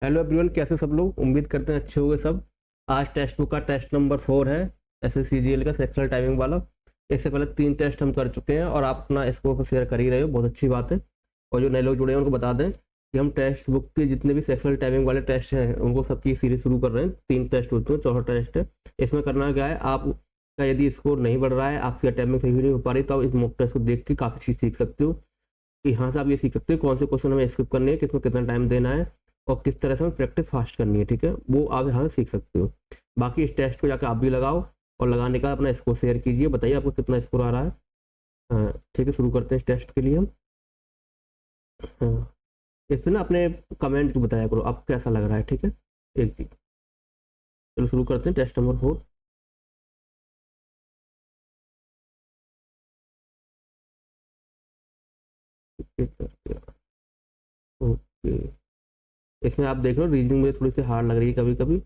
Hello everyone, कैसे सब लोग? उम्मीद करते हैं अच्छे होंगे सब। आज टेस्ट बुक का टेस्ट नंबर 4 है, SSCGL का सेक्शनल टाइमिंग वाला। इससे पहले 3 टेस्ट हम कर चुके हैं और आप अपना स्कोर को शेयर कर ही रहे हो, बहुत अच्छी बात है। और जो नए लोग जुड़े हैं उनको बता दें कि हम टेस्ट बुक के जितने भी सेक्शनल टाइमिंग वाले टेस्ट हैं उनको सबकी सीरीज शुरू कर रहे हैं। 3 टेस्ट होते हैं, चौथा टेस्ट है। इसमें करना क्या है, आपका यदि स्कोर नहीं बढ़ रहा है, आपकी टाइमिंग सही नहीं हो पा रही, तो आप इस मॉक टेस्ट को देख के काफ़ी चीज़ सीख सकते हो। कि यहाँ से आप ये सीख सकते हो कौन से क्वेश्चन हमें स्किप करने हैं, किसमें कितना टाइम देना है और किस तरह से हमें प्रैक्टिस फास्ट करनी है। ठीक है, वो आप यहाँ से सीख सकते हो। बाकी इस टेस्ट को जाकर आप भी लगाओ और लगाने का अपना स्कोर शेयर कीजिए, बताइए आपको कितना स्कोर आ रहा है। हाँ ठीक है, शुरू करते हैं इस टेस्ट के लिए हम। हाँ, इसमें ना अपने कमेंट बताया करो आपको कैसा लग रहा है, ठीक है। एक चीज, चलो शुरू करते हैं टेस्ट नंबर 4। ओके, इसमें आप देख लो रीजनिंग में थोड़ी सी हार्ड लग रही है कभी कभी।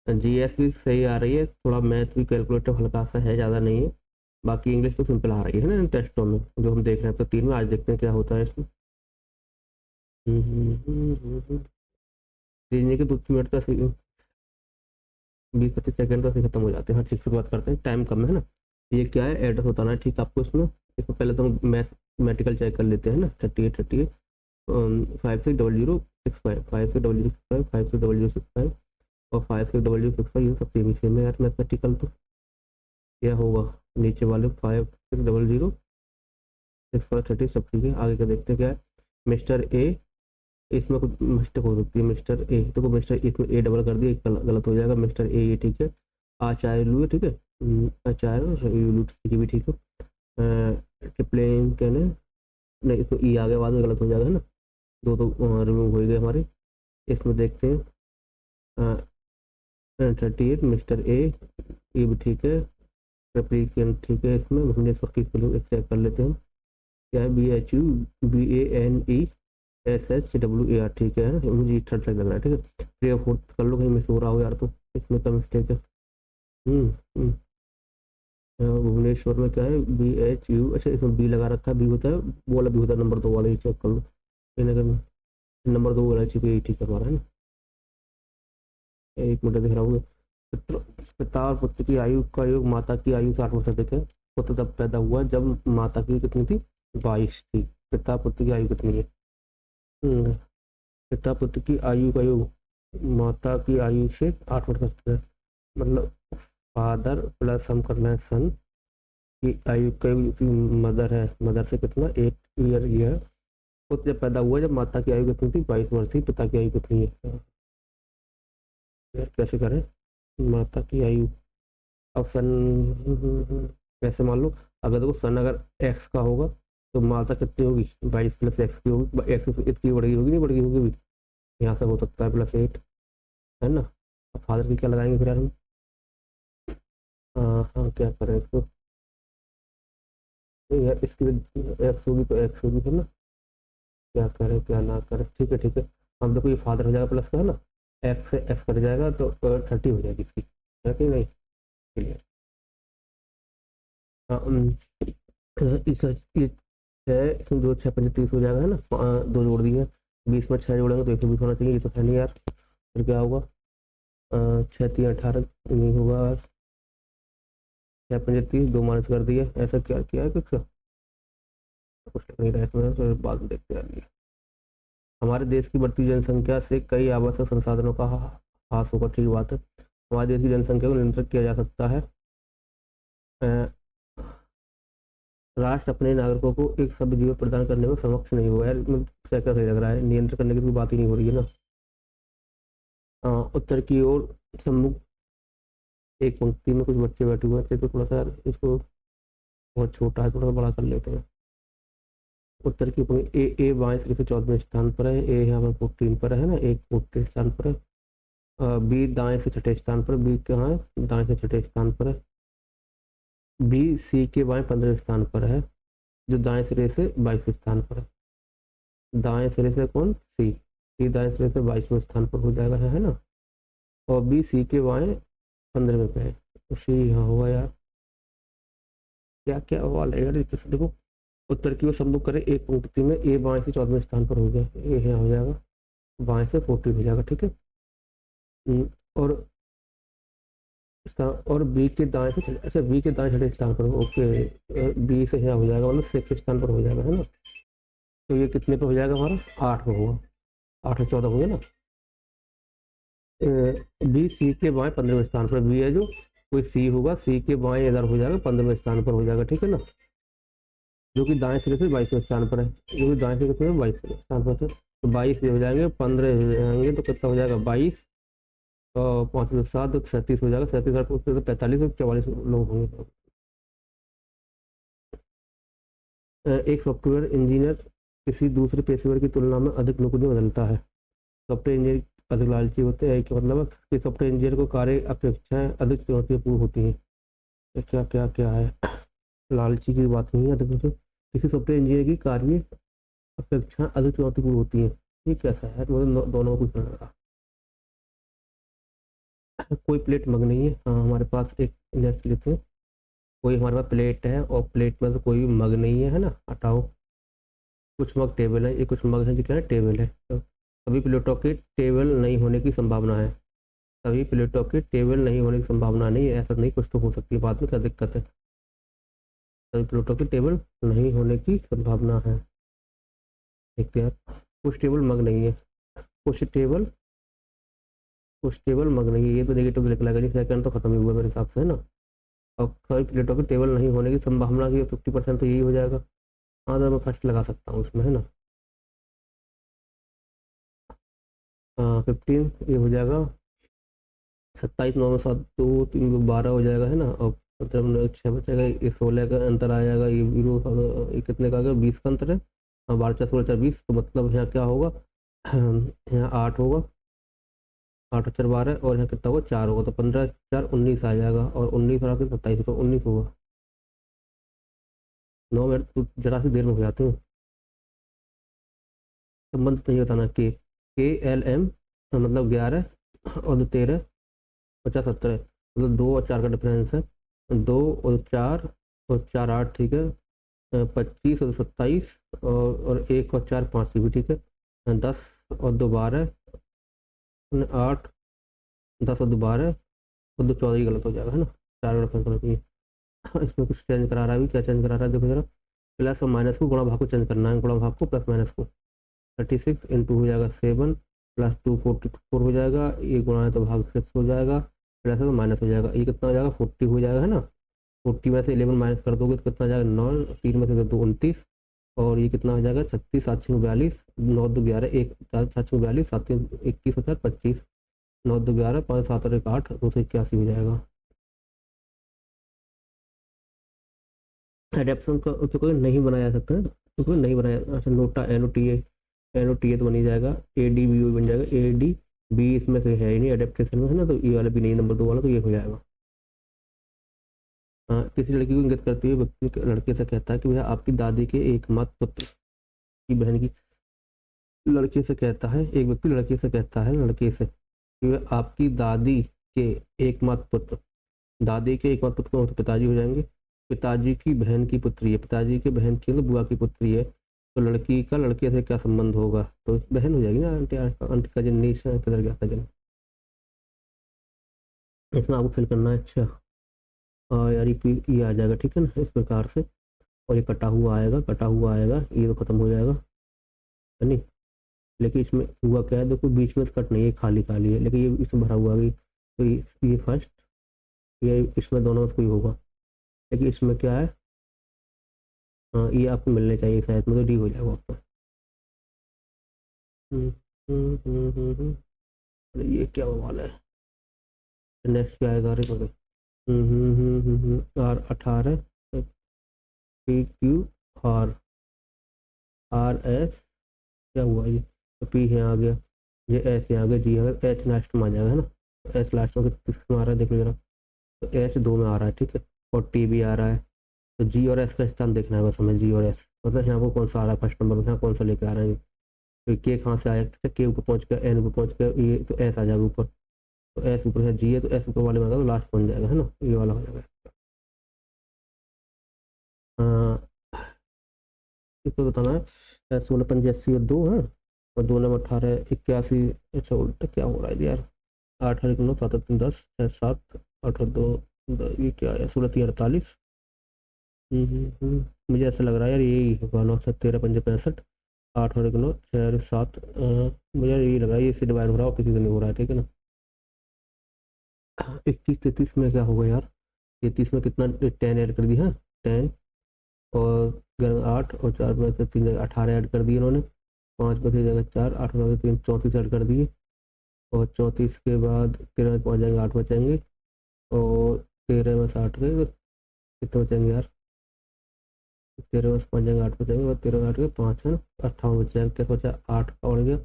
GS भी सही आ रही है, थोड़ा मैथ भी कैलकुलेटर हल्का सा है, ज़्यादा नहीं है। बाकी इंग्लिश तो सिंपल आ रही है ना इन टेस्टों में जो हम देख रहे हैं। तो 3 में आज देखते हैं क्या होता है इसमें। रीजनिंग के 2 मिनट का 20-25 सेकंड का खत्म हो जाते हैं। हाँ ठीक, शुरुआत करते हैं, टाइम कम है ना। ये क्या है, एड्रेस बताना है ठीक आपको इसमें। इसमें पहले तो हम मैथमेटिकल चेक कर लेते हैं ना। 38 560065 560065 560065 और 560065, ये सब सेम ही सेम है यार मैथमेटिकल। तो क्या होगा नीचे वाले 560065 सब ठीक है। आगे का देखते हैं क्या है। मिस्टर ए, इसमें कुछ मिस्टेक हो सकती है। मिस्टर ए तो मिस्टर इसमें ए डबल कर दिया, गलत हो जाएगा। मिस्टर ए ये ठीक है। आचार्य लू ठीक है। आचार्य लू ठीक है भी ठीक है। ट्रिप्लेन कहने नहीं, इसमें ई आ गया बाद में, गलत हो जाएगा है ना। दो तो रिमूव हो गए हमारे। इसमें देखते हैं 38 मिस्टर ए, ये भी ठीक है। रेप्लिकेंट ठीक है। इसमें भुवनेश्वर की स्पेलिंग चेक कर लेते हैं। क्या है, BHUBANESSWAR ठीक है। मुझे थर्ड लग रहा है, ठीक है। 3 और 4 कर लो, कहीं मिस हो रहा हो यार तो। इसमें क्या मिस्टेक है। हम्म हम्म, भुवनेश्वर में क्या है, BHU, अच्छा इसमें बी लगा रखा है। बी होता है वो वाला, बी होता है नंबर 2 वाला, ये चेक कर लो कहीं ना कहीं। नंबर 2 वाला चाहिए, ठीक है हमारा, है ना। एक मिनट दिख रहा हूँ। पिता और पुत्र की आयु का योग माता की आयु से 8 वर्ष अधिक है। पुत्र तब पैदा हुआ जब माता की कितनी थी, 22 थी। पिता पुत्र की आयु कितनी है। हम्म, पिता पुत्र की आयु का योग माता की आयु से 8 वर्ष अधिक है। मतलब फादर प्लस हम करना है सन की आयु का मदर है, मदर से कितना 8 ईयर ये है। पुत्र जब पैदा हुआ जब माता की आयु कितनी थी, 22 वर्ष थी। पिता की आयु कितनी है यार, कैसे करें। माता की आयु, अब सन कैसे मान लो। अगर देखो सन अगर एक्स का होगा तो माता कितनी होगी, 22 + एक्स की होगी। एक्स इतनी बड़ी होगी, नहीं बड़ी होगी भी। यहाँ से हो सकता है +8, है ना। अब फादर की क्या लगाएंगे फिर यार हम। हाँ हाँ, क्या करें इसको। नहीं यार, इसकी एक्स होगी तो एक्स होगी, है ना। क्या करें क्या ना करें, ठीक है ठीक है। हम देखो ये फादर हो जाएगा प्लस का, है ना। एक्स से एक्स कट जाएगा तो 30 हो जाएगी इसकी, है कि नहीं। क्लियर। हाँ, इस ये है, इसमें 2 6 5 30 हो जाएगा, है ना। 2 जोड़ दिए। 20 में 6 जोड़ेंगे तो 120 होना चाहिए, ये तो है नहीं यार। फिर क्या होगा, 6 3 18 नहीं होगा। 6 5 30, 2 माइनस कर दिए। ऐसा क्या किया है कुछ, कुछ नहीं रहा इसमें, तो बाद में देखते हैं। हमारे देश की बढ़ती जनसंख्या से कई आवश्यक संसाधनों का ह्रास होगा, ठीक बात है। हमारे देश की जनसंख्या को नियंत्रित किया जा सकता है। अ, राष्ट्र अपने नागरिकों को एक सभ्य जीवन प्रदान करने में सक्षम नहीं हुआ है। इसमें क्या क्या सही लग रहा है, नियंत्रण करने की कोई बात ही नहीं हो रही है ना। उत्तर की ओर सम्मुख एक पंक्ति में कुछ बच्चे बैठे हुए थे, तो थोड़ा सा यार इसको, बहुत छोटा है, थोड़ा सा बड़ा कर लेते हैं। उत्तर की पंक्ति ए बाएं सिरे से 14वें स्थान पर है। ए यहाँ पर 14 पर है ना, एक 14 स्थान पर है। बी दाएं से 6ठे स्थान पर, बी कहाँ है, दाएं से 6ठे स्थान पर है। बी सी के बाएं 15वें स्थान पर है, जो दाएं सिरे से 22वें स्थान पर है। दाएं सिरे से कौन, सी, सी दाएं सिरे से 22वें स्थान पर हो जाएगा, है ना। और बी सी के बाएं 15वें पे है, तो सी यहाँ होगा यार। क्या क्या सवाल है यार, देखो उत्तर की ओर सम्मुख करें एक पंक्ति में, ए बाएं से 14वें स्थान पर हो गया, ए यहाँ हो जाएगा, बाएं से 14 हो जाएगा, ठीक है। और और बी के दाएं से अच्छा बी के दाएं छठे स्थान पर, ओके, बी से यहाँ हो जाएगा, मतलब 6 स्थान पर हो जाएगा, है ना। तो ये कितने पर हो जाएगा हमारा, 8 पर होगा, 8 और 14 हो गया ना। बी सी के बाएं 15वें स्थान पर, बी है जो कोई सी होगा, सी के बाएं इधर हो जाएगा, 15वें स्थान पर हो जाएगा, ठीक है ना। जो कि दाएं सिरे से 22वें स्थान पर है, जो कि दाएं सिरे से 22वें स्थान पर है, तो 22 हो जाएंगे, 15 हो जाएंगे, तो कितना हो जाएगा 22 और 5 में 7 तो 37 हो जाएगा, 37 तो 45 और 44 लोग होंगे। एक सॉफ्टवेयर इंजीनियर किसी दूसरे पेशेवर की तुलना में अधिक नौकरियां बदलता है। सॉफ्टवेयर इंजीनियर अधिक लालची होते हैं, कि मतलब कि सॉफ्टवेयर इंजीनियर को कार्य अपेक्षाएं अधिक चुनौतीपूर्ण होती हैं। तो क्या क्या क्या है, लालची की बात नहीं है, तो किसी सॉफ्टवेयर इंजीनियर की कार्य अपेक्षा अधिक चुनौतीपूर्ण होती है, ये कैसा है, मतलब दोनों को कुछ लग रहा। कोई प्लेट मग नहीं है, हाँ हमारे पास एक नेक्स्ट लेते हैं, कोई हमारे पास प्लेट है और प्लेट में तो कोई भी मग नहीं है ना, हटाओ। कुछ मग टेबल है, ये कुछ मग है जो क्या है, टेबल है, तो सभी प्लेटों के टेबल नहीं होने की संभावना है, सभी प्लेटों के टेबल नहीं होने की संभावना नहीं है, ऐसा नहीं, कुछ तो हो सकती है, बाद में क्या दिक्कत है। सभी प्लेटों के टेबल नहीं होने की संभावना है, देखते हैं। कुछ टेबल मग नहीं है, कुछ टेबल मग नहीं है, ये तो नेगेटिव निकलेगा नहीं, सेकंड तो खत्म ही हुआ मेरे हिसाब से, है ना। और सभी प्लेटों के टेबल नहीं होने की संभावना की 50% तो यही हो जाएगा, हाँ तो मैं फर्स्ट लगा सकता हूँ उसमें, है ना। हाँ 15 ये हो जाएगा, 27 9 में 7 2 3 12 हो जाएगा, है ना। और 15 में 6 बचेगा, ये 16 का अंतर आ जाएगा, ये जीरो, ये कितने का आ गया, 20 का अंतर है। हाँ 12 4 16 4 20, तो मतलब यहाँ क्या होगा, यहाँ 8 होगा, 8 और 4 12, और यहाँ कितना होगा 4 होगा, तो 15 4 19 आ जाएगा, और 19 और 27 तो 19 होगा। 9 मिनट तो जरा सी देर में हो जाते हैं। संबंध तो ये बताना के एल एम मतलब 11 और 13 50 70, मतलब 2 और 4 का डिफरेंस है, 2 और 4 और 4 8, ठीक है, 25 और 27, और 1 और 4 5 की भी, ठीक है, 10 और 2 12, 8, 10 और 2 12 और 2 14, ही गलत हो जाएगा, है ना, 4 का डिफरेंस होना चाहिए। इसमें कुछ चेंज करा रहा है, अभी क्या चेंज करा रहा है देखो जरा, प्लस और माइनस को गुणा भाग को चेंज करना है, गुणा भाग को प्लस माइनस को, 36 इंटू हो जाएगा 7 प्लस 2 44 हो जाएगा, ये गुणा है तो भाग 6 हो जाएगा, प्लस है तो माइनस हो जाएगा, ये कितना हो जाएगा 40 हो जाएगा, है ना। 40 में से 11 माइनस कर दोगे तो कितना हो जाएगा 9, 3 में से 2 29, और ये कितना हो जाएगा 36 7 6 42, 9 2 11 1 4 7 6 42 7 3 21 और 4 25, 9 2 11 5 7 और 1 8, 281 हो जाएगा। एडेप्शन का उसको कोई नहीं बनाया जा सकता है, तो कोई नहीं बनाया, अच्छा NOTA N O T A तो बन ही जाएगा, ए डी बी ओ बन जाएगा, ए डी बी इसमें से है ही नहीं एडेप्टेशन में, है ना, तो ये वाला भी नहीं, नंबर 2 वाला तो ये हो जाएगा। हाँ, किसी लड़की को इंगित करते हुए व्यक्ति लड़के से कहता है कि भैया आपकी दादी के एकमात्र पुत्र की बहन की, लड़के से कहता है, एक व्यक्ति लड़के से कहता है लड़के से कि वह आपकी दादी के एकमात्र पुत्र, दादी के एकमात्र पुत्र कौन, तो पिताजी हो जाएंगे, पिताजी की बहन की पुत्री है, पिताजी के बहन की मतलब बुआ की पुत्री है, तो लड़की का लड़के से क्या संबंध होगा, तो बहन हो जाएगी ना, आंटी आंटी का जन नहीं, किधर गया था जन, इसमें आपको फिल करना है। अच्छा और यार ये आ जाएगा, ठीक है ना, इस प्रकार से, और ये कटा हुआ आएगा, कटा हुआ आएगा, ये तो खत्म हो जाएगा, है नहीं। लेकिन इसमें हुआ क्या है, देखो बीच में कट नहीं है, खाली खाली है, लेकिन ये इसमें भरा हुआ है, तो ये फर्स्ट, ये इसमें दोनों में कोई होगा, लेकिन इसमें क्या है, हाँ ये आपको मिलने चाहिए शायद, मतलब डी हो जाएगा आपका। हम्म, अरे ये क्या वाला है, नेक्स्ट क्या आएगा, अरे sorry, R 18, P Q R, R S, क्या हुआ ये, तो पी यहाँ आ गया, ये एस यहाँ आ गया, जी आ गया, एच लास्ट में आ जाएगा, है ना, एच लास्ट में किसमें आ रहा है देख लो जरा, तो एच 2 में आ रहा है, ठीक है, और टी भी आ रहा है, तो जी और एस का स्थान देखना है बस हमें, जी और एस, मतलब यहाँ को कौन सा आ रहा है फर्स्ट नंबर में, यहाँ कौन सा लेके आ रहे हैं, तो के कहाँ से आया, के ऊपर पहुँच गया, एन ऊपर पहुँच गया, ये तो एस आ जाएगा ऊपर, तो एस ऊपर है, जी है तो एस ऊपर वाले में आएगा, तो लास्ट बन जाएगा, है ना, ये वाला हो जाएगा। इसको बताना है 16 5 80 2 है और 2 9 18 81। अच्छा उल्टा क्या हो रहा है यार। 8 8 9 7 3 10 6 7 8 2 ये क्या है 16 3 48। मुझे ऐसा लग रहा है यार यही होगा 9 7 13 5 65 8 और 1 9 6 7 मुझे यही लग रहा है ये इससे डिवाइड हो रहा है और किसी से नहीं हो रहा है ठीक है ना। 21 33 में क्या होगा यार। 33 में कितना 10 ऐड कर दिया है 10 और 8 और 4 में से 3 जगह 18 ऐड कर दिए इन्होंने। 5 में से जगह 4 8 में से 3 34 ऐड कर दिए और 34 के बाद 13 में 5 जाएंगे 8 बचेंगे और 13 में से 8 गए तो कितने बचेंगे यार। 13 में से 5 जाएंगे 8 बचेंगे और 13 में 8 गए 5 है ना 58 बच जाएगा क्या बचा 8 का और गया।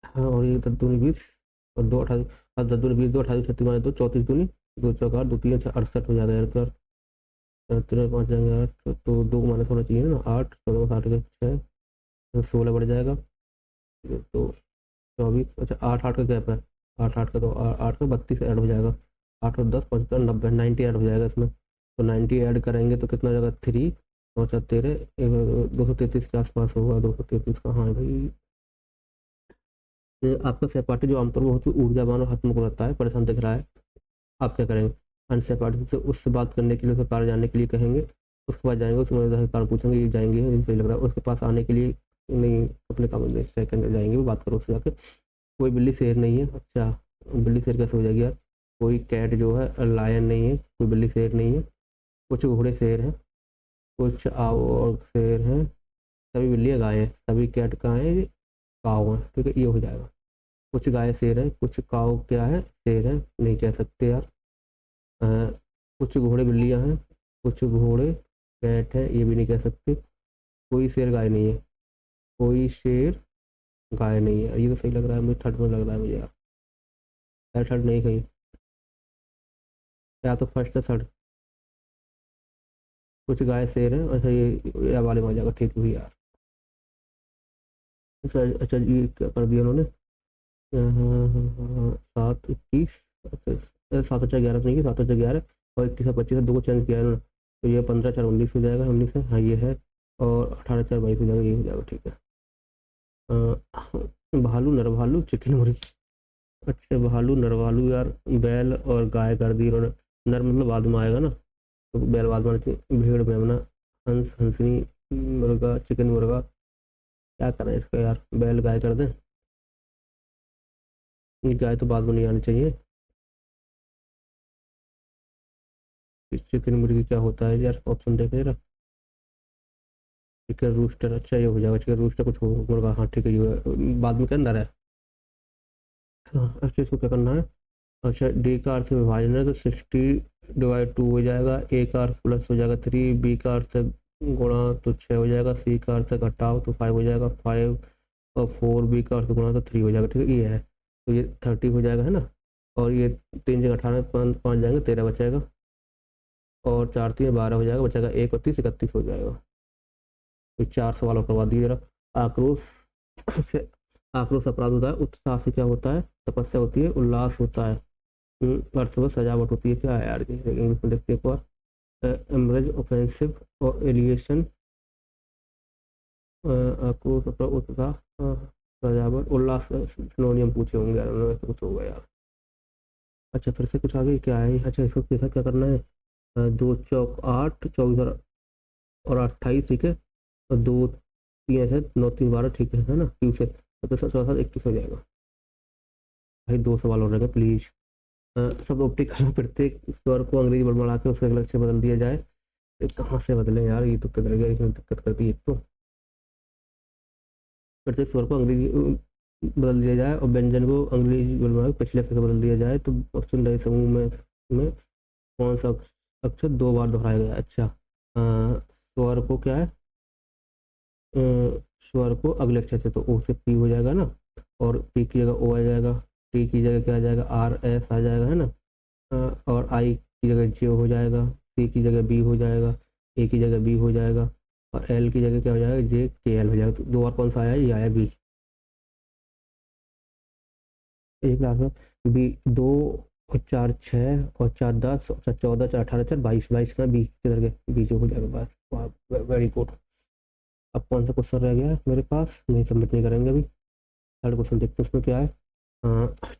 हाँ और ये 10 दूनी 20 और 2 28 अब 10 दूनी 20 2 28 36 माने 2 34 दूनी 2 4 2 3 68 हो जाएगा यार तो 13 में 5 जाएंगे 8 तो 2 माइनस होना चाहिए ना 8 14 8 के 6 16 बढ़ जाएगा तो 24। अच्छा 8 8 का गैप है 8 8 का तो 8 का 32 ऐड हो जाएगा 8 और 10 55 90 90 ऐड हो जाएगा इसमें तो 90 ऐड करेंगे तो कितना हो जाएगा 3 और 4 13 233 के आसपास होगा 233 का। हाँ भाई ये आपका सहपाठी जो आमतौर पर बहुत ही ऊर्जावान और हंसमुख रहता है परेशान दिख रहा है आप क्या करेंगे। अन्य सहपाठी से उससे बात करने के लिए उसका कार्य जानने के लिए कहेंगे। उसके बाद जाएंगे उसमें कारण पूछेंगे ये जाएंगे ये सही लग रहा है उसके पास आने के लिए नहीं अपने काम में सेकंड जाएंगे वो बात करो उससे जाकर। कोई बिल्ली शेर नहीं है। अच्छा बिल्ली शेर कैसे हो जाएगी यार। कोई कैट जो है लायन नहीं है कोई बिल्ली शेर नहीं है। कुछ घोड़े शेर हैं कुछ और शेर हैं सभी बिल्लियाँ गाय हैं सभी कैट का है काव है ठीक है ये हो जाएगा। कुछ गाय शेर है कुछ काव क्या है शेर है नहीं कह सकते यार। अ, कुछ घोड़े बिल्लियाँ हैं कुछ घोड़े कैट है ये भी नहीं कह सकते। कोई शेर गाय नहीं है कोई शेर गाय नहीं है ये तो सही लग रहा है मुझे थर्ड में लग रहा है मुझे यार थर्ड नहीं कहीं या तो फर्स्ट है थर्ड। कुछ गाय शेर है अच्छा ये वाले में आ जाएगा ठीक हुई यार। अच्छा अच्छा ये क्या कर दिया उन्होंने 7 21। अच्छा 7 4 11 नहीं की 7 4 11 और 21 25 है 2 को चेंज किया है उन्होंने तो ये 15 4 19 हो जाएगा 19 है हाँ ये है और 18 4 22 हो जाएगा ये हो जाएगा ठीक है। भालू नर भालू चिकन मुर्गी। अच्छा भालू नर भालू यार बैल और गाय कर दी उन्होंने। नर मतलब बाद में आएगा ना तो बैल बाद में आना चाहिए। भेड़ मेमना हंस हंसनी मुर्गा चिकन मुर्गा क्या करें इसका यार बैल गाय कर दें। ये गाय तो बाद में नहीं आनी चाहिए। चिकन मुर्गी क्या होता है यार ऑप्शन देख जरा। चिकन रूस्टर अच्छा ये हो जाएगा चिकन रूस्टर कुछ हो मुर्गा हाँ ठीक है ये बाद में क्या अंदर है। हाँ अच्छा इसको क्या करना है। अच्छा डी का अर्थ विभाजन है तो 60/2 हो जाएगा ए का अर्थ प्लस हो जाएगा 3 बी का अर्थ गुणा तो 6 हो जाएगा सी का अर्थ घटाओ तो 5 हो जाएगा 5 और 4 बी का अर्थ गुणा तो 3 हो जाएगा ठीक है ये है तो ये 30 हो जाएगा है ना। और ये 3 जगह 18 5 जाएंगे 13 बचेगा और 4 3 12 हो जाएगा बचेगा 1 और 30 31 हो जाएगा। तो 4 सवालों करवा दिए जरा। आक्रोश से आक्रोश अपराध होता है उत्साह से क्या होता है तपस्या होती है उल्लास होता है अर्थ में सजावट होती है क्या है यार इंग्लिश में देखते हैं एक बार। एमरेज ऑफेंसिव और एलिएशन आक्रोश उत्साह सजावट उल्लास सिनोनियम पूछे होंगे यार उन्होंने ऐसे कुछ होगा यार। अच्छा फिर से कुछ आगे क्या है अच्छा इसको देखा क्या करना है 2 चौक 8 24 और 28 ठीक है और 2 3 है 9 3 12 ठीक है ना क्यू से तो 7 21 हो जाएगा। भाई 2 सवाल हो रहे हैं प्लीज। सब ऑप्टिकल में प्रत्येक स्वर को अंग्रेजी वर्ड में बढ़ा के उसके अलग से बदल दिया जाए। ये कहाँ से बदले यार ये तो किधर गया इसमें दिक्कत करती है एक तो। प्रत्येक स्वर को अंग्रेजी बदल दिया जाए और व्यंजन को अंग्रेजी वर्ड में पिछले अक्षर से बदल दिया जाए तो ऑप्शन रहे समूह में कौन सा अक्षर 2 बार दोहराया गया। अच्छा स्वर को क्या है स्वर को अगले अक्षर से तो ओ से पी हो जाएगा ना और पी की जगह ओ आ जाएगा टी की जगह क्या आ जाएगा आर एस आ जाएगा है ना। और आई की जगह जे हो जाएगा सी की जगह बी हो जाएगा ए की जगह बी हो जाएगा और एल की जगह क्या हो जाएगा जे के एल हो जाएगा। तो 2 बार कौन सा आया ये आया बी। एक लाख में बी 2 और 4 6 और 4 10 और 4 14 4 18 4 22 22 का 20 किधर गए 20 हो जाएगा बस। वाह वेरी गुड। अब कौन सा क्वेश्चन रह गया है मेरे पास, नहीं सबमिट नहीं करेंगे अभी। थर्ड क्वेश्चन देखते हैं उसमें क्या है।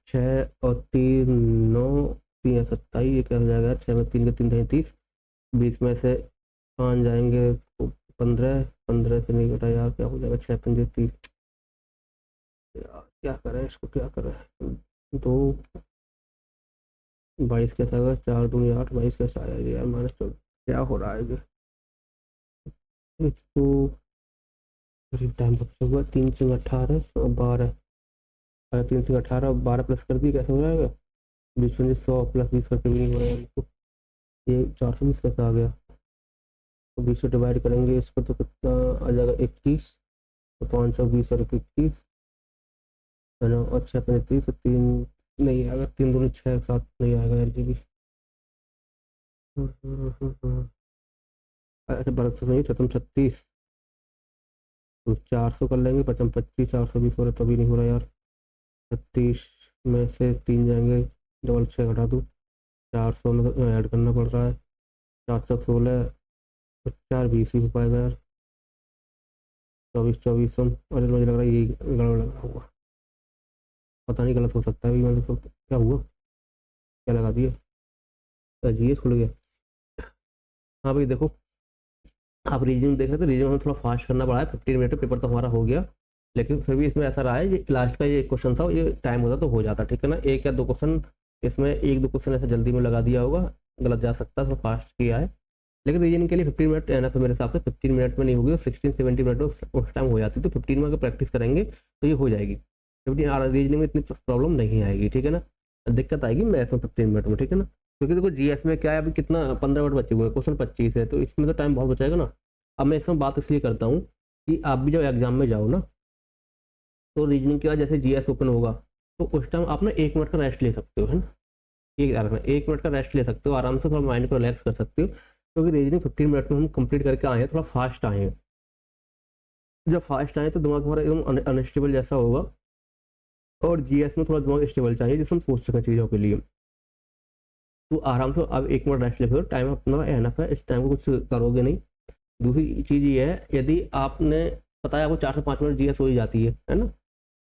6 और 3 9, 3 या 27, ये क्या हो जाएगा, 6 में 3 के 3 नहीं 30, 20 में से 5 जाएंगे तो 15, 15 से नहीं घटा यार, क्या हो जाएगा, 6 5 30 यार, क्या करें इसको, क्या करें, दो 22 कैसा आएगा, 4 दूनी 8, 22 कैसा आएगा यार, -14, क्या हो रहा है ये, इसको टाइम बचा हुआ, 3 से 18 और 12, 3 से 18 12 प्लस कर दी, कैसे हो जाएगा, 20 100 प्लस 20 करके भी नहीं हो रहा है इसको, ये 420 कैसा आ गया, तो 20 से डिवाइड करेंगे इसको तो कितना आ जाएगा 21, तो 520 और 21 है ना, और 6 35 तो 3 नहीं आएगा, 3 दूनी 6 7 नहीं आएगा यार जी भी। अच्छा 1200 नहीं, 36 तो 400 कर लेंगे, 25 420 हो रहा तभी नहीं हो रहा यार, 36 में से 3 जाएंगे, डबल 6 घटा दूँ, 400 में तो ऐड करना पड़ रहा है, 416 और 4 20 ही हो पाएगा यार, 24 सौ, अरे मुझे लग रहा है यही गड़बड़ लगा हुआ, पता नहीं गलत हो सकता है, मैंने तो क्या हुआ, क्या लगा दिया, जीएस खुल गया। हाँ भाई देखो, आप रीजनिंग देख रहे थे, रीजनिंग में थोड़ा फास्ट करना पड़ा है, 15 मिनट में पेपर तो हमारा हो गया, लेकिन फिर भी इसमें ऐसा रहा है, ये लास्ट का ये क्वेश्चन था, ये टाइम होता तो हो जाता, ठीक है ना, एक या दो क्वेश्चन इसमें, एक दो क्वेश्चन ऐसे जल्दी में लगा दिया होगा, गलत जा सकता है, थोड़ा फास्ट किया है, लेकिन रीजनिंग के लिए 15 मिनट है ना, फिर मेरे हिसाब से 15 मिनट में नहीं होगी, 16 17 मिनट उस टाइम हो जाती, तो 15 में अगर प्रैक्टिस करेंगे तो ये हो जाएगी, 15 रीजनिंग में इतनी प्रॉब्लम नहीं आएगी, ठीक है ना, दिक्कत आएगी मैथ में 15 मिनट में, ठीक है ना, क्योंकि देखो जीएस में क्या है, अभी कितना 15 मिनट बचे हुए हैं, क्वेश्चन 25 है, तो इसमें तो टाइम बहुत बचाएगा ना। अब मैं इसमें बात इसलिए करता हूँ कि आप भी जब एग्जाम में जाओ ना, तो रीजनिंग के बाद जैसे जीएस ओपन होगा, तो उस टाइम आप ना 1 मिनट का रेस्ट ले सकते हो, है ना, एक मिनट का रेस्ट ले सकते हो, आराम से थोड़ा माइंड को रिलैक्स कर सकते हो, क्योंकि रीजनिंग 15 मिनट में हम कंप्लीट करके आए हैं, थोड़ा फास्ट आए हैं, जब फास्ट आए तो दिमाग हमारा एकदम अनस्टेबल जैसा होगा, और जीएस में थोड़ा दिमाग स्टेबल चाहिए जिससे हम सोच सकें चीज़ों के लिए, तो आराम से आप 1 मिनट रेस्ट ले, टाइम अपना एनफ है, इस टाइम को कुछ करोगे नहीं। दूसरी चीज़ ये है, यदि आपने पता है आपको 4 से 5 मिनट जीएस हो ही जाती है ना,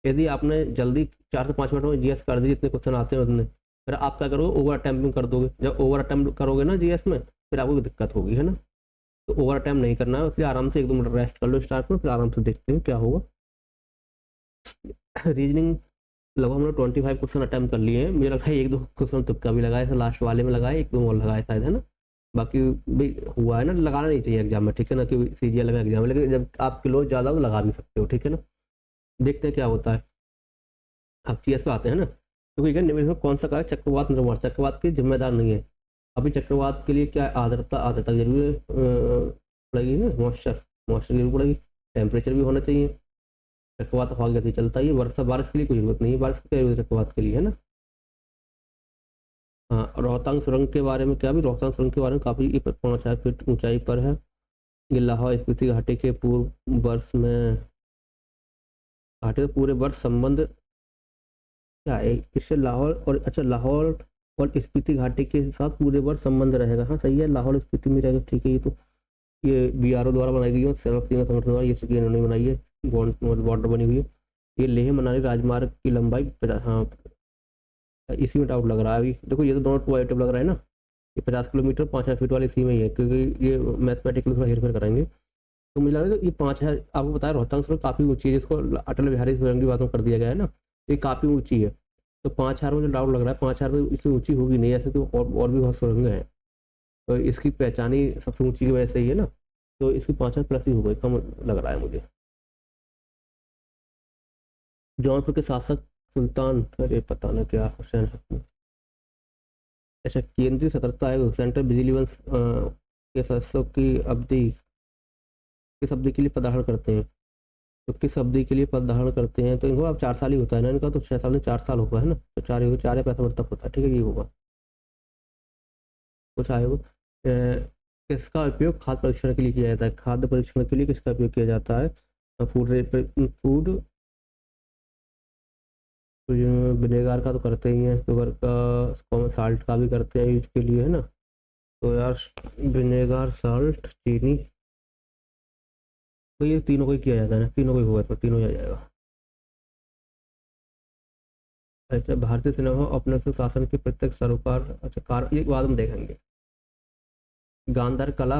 यदि आपने जल्दी 4 से 5 मिनट में जीएस कर दी, जितने क्वेश्चन आते हैं उतने, फिर आप क्या करोगे, ओवर अटैम्प्टिंग कर दोगे, जब ओवर अटैम्प्ट करोगे ना जीएस में, फिर आपको दिक्कत होगी, है ना, तो ओवर अटैम्प्ट नहीं करना है, इसलिए आराम से 1 2 मिनट रेस्ट कर लो स्टार्ट में, फिर आराम से देखते हैं क्या होगा। रीजनिंग लगभग हमने 25 क्वेश्चन अटैम्प्ट कर लिए हैं, मुझे लगता है एक दो क्वेश्चन तुक्का भी लगाए, लास्ट वाले में लगाए, एक दो और लगाए शायद, है ना, बाकी भी हुआ है ना, लगाना नहीं चाहिए एग्जाम में, ठीक है ना, कि सीजीएल का एग्जाम है, लेकिन जब आप किलो ज़्यादा हो तो लगा भी सकते हो, ठीक है ना, देखते हैं क्या होता है। अब टीएस पे आते हैं ना, तो ठीक है, निम्न में कौन सा कहा, चक्रवात निर्माण, चक्रवात की जिम्मेदार नहीं है, अभी चक्रवात के लिए क्या आर्द्रता, आर्द्रता जरूरी पड़ेगी ना, मॉइस्चर, मॉइस्चर जरूर पड़ेगी, टेम्परेचर भी होना चाहिए, चक्रवात हवा गति चलता ही, वर्षा बारिश के लिए कोई जरूरत नहीं है, बारिश की क्या जरूरत है चक्रवात के लिए, है ना। हाँ, रोहतांग सुरंग के बारे में क्या, भी रोहतांग सुरंग के बारे में काफ़ी 5,000 फीट ऊंचाई पर है, ये लाहौल स्पीति घाटी के पूर्व वर्ष में, घाटी के पूरे वर्ष संबंध क्या है इससे, लाहौल और, अच्छा लाहौल और स्पीति घाटी के साथ पूरे वर्ष संबंध रहेगा, हाँ सही है, लाहौल स्पीति में रहेगा, ठीक है, ये तो ये बीआरओ द्वारा बनाई गई है, सेल्फ संगठन द्वारा, ये सब इन्होंने बनाई है, बॉर्डर बनी हुई है, ये लेह मनाली राजमार्ग की लंबाई 50, हाँ इसी में डाउट लग रहा है अभी, देखो ये तो दोनों टू आइटम लग रहा है ना, ये 50 किलोमीटर 5,000 फीट वाले इसी में ही है, क्योंकि ये मैथमेटिकल थोड़ा हेर फेर करेंगे, तो मुझे लग रहा है ये 5,000, आपको बताया रोहतांग सुरंग काफ़ी ऊंची है, जिसको अटल बिहारी सुरंग की बातों कर दिया गया है ना, ये काफ़ी ऊंची है, तो 5,000 में जो डाउट लग रहा है, 5,000 में इससे ऊंची होगी नहीं, ऐसे तो और भी बहुत सुरंग है, तो इसकी पहचान ही सबसे ऊंची की वजह से ही है ना, तो इसकी 5,000 प्लस ही होगा, कम लग रहा है मुझे। जौनपुर के शासक सुल्तान, अरे पता ना क्या हुसैन हक, अच्छा केंद्रीय सतर्कता आयोग, सेंट्रल विजिलेंस के सदस्यों की अवधि किस अवधि के लिए पदार्पण करते हैं, तो किस अवधि के लिए पदार्पण करते हैं, तो इनको अब 4 साल ही होता है ना इनका, तो 6 साल में 4 साल होगा, है ना, तो 4 या 5 वर्ष तक होता है, ठीक है, ये होगा कुछ आयोग। किसका उपयोग खाद्य परीक्षण के लिए किया जाता है, खाद्य परीक्षण के लिए किसका उपयोग किया जाता है, फूड फूड तो ये विनेगर का तो करते ही हैं, शुगर का, साल्ट का भी करते हैं यूज के लिए, है ना। तो यार विनेगर, साल्ट, चीनी, तो ये तीनों को ही किया जाता है ना, तीनों को ही होगा, इसमें तीनों ही आ जाएगा। अच्छा, भारतीय सिनेमा अपने से शासन के प्रत्येक सरोकार, अच्छा कार, ये बाद में देखेंगे। गांधार कला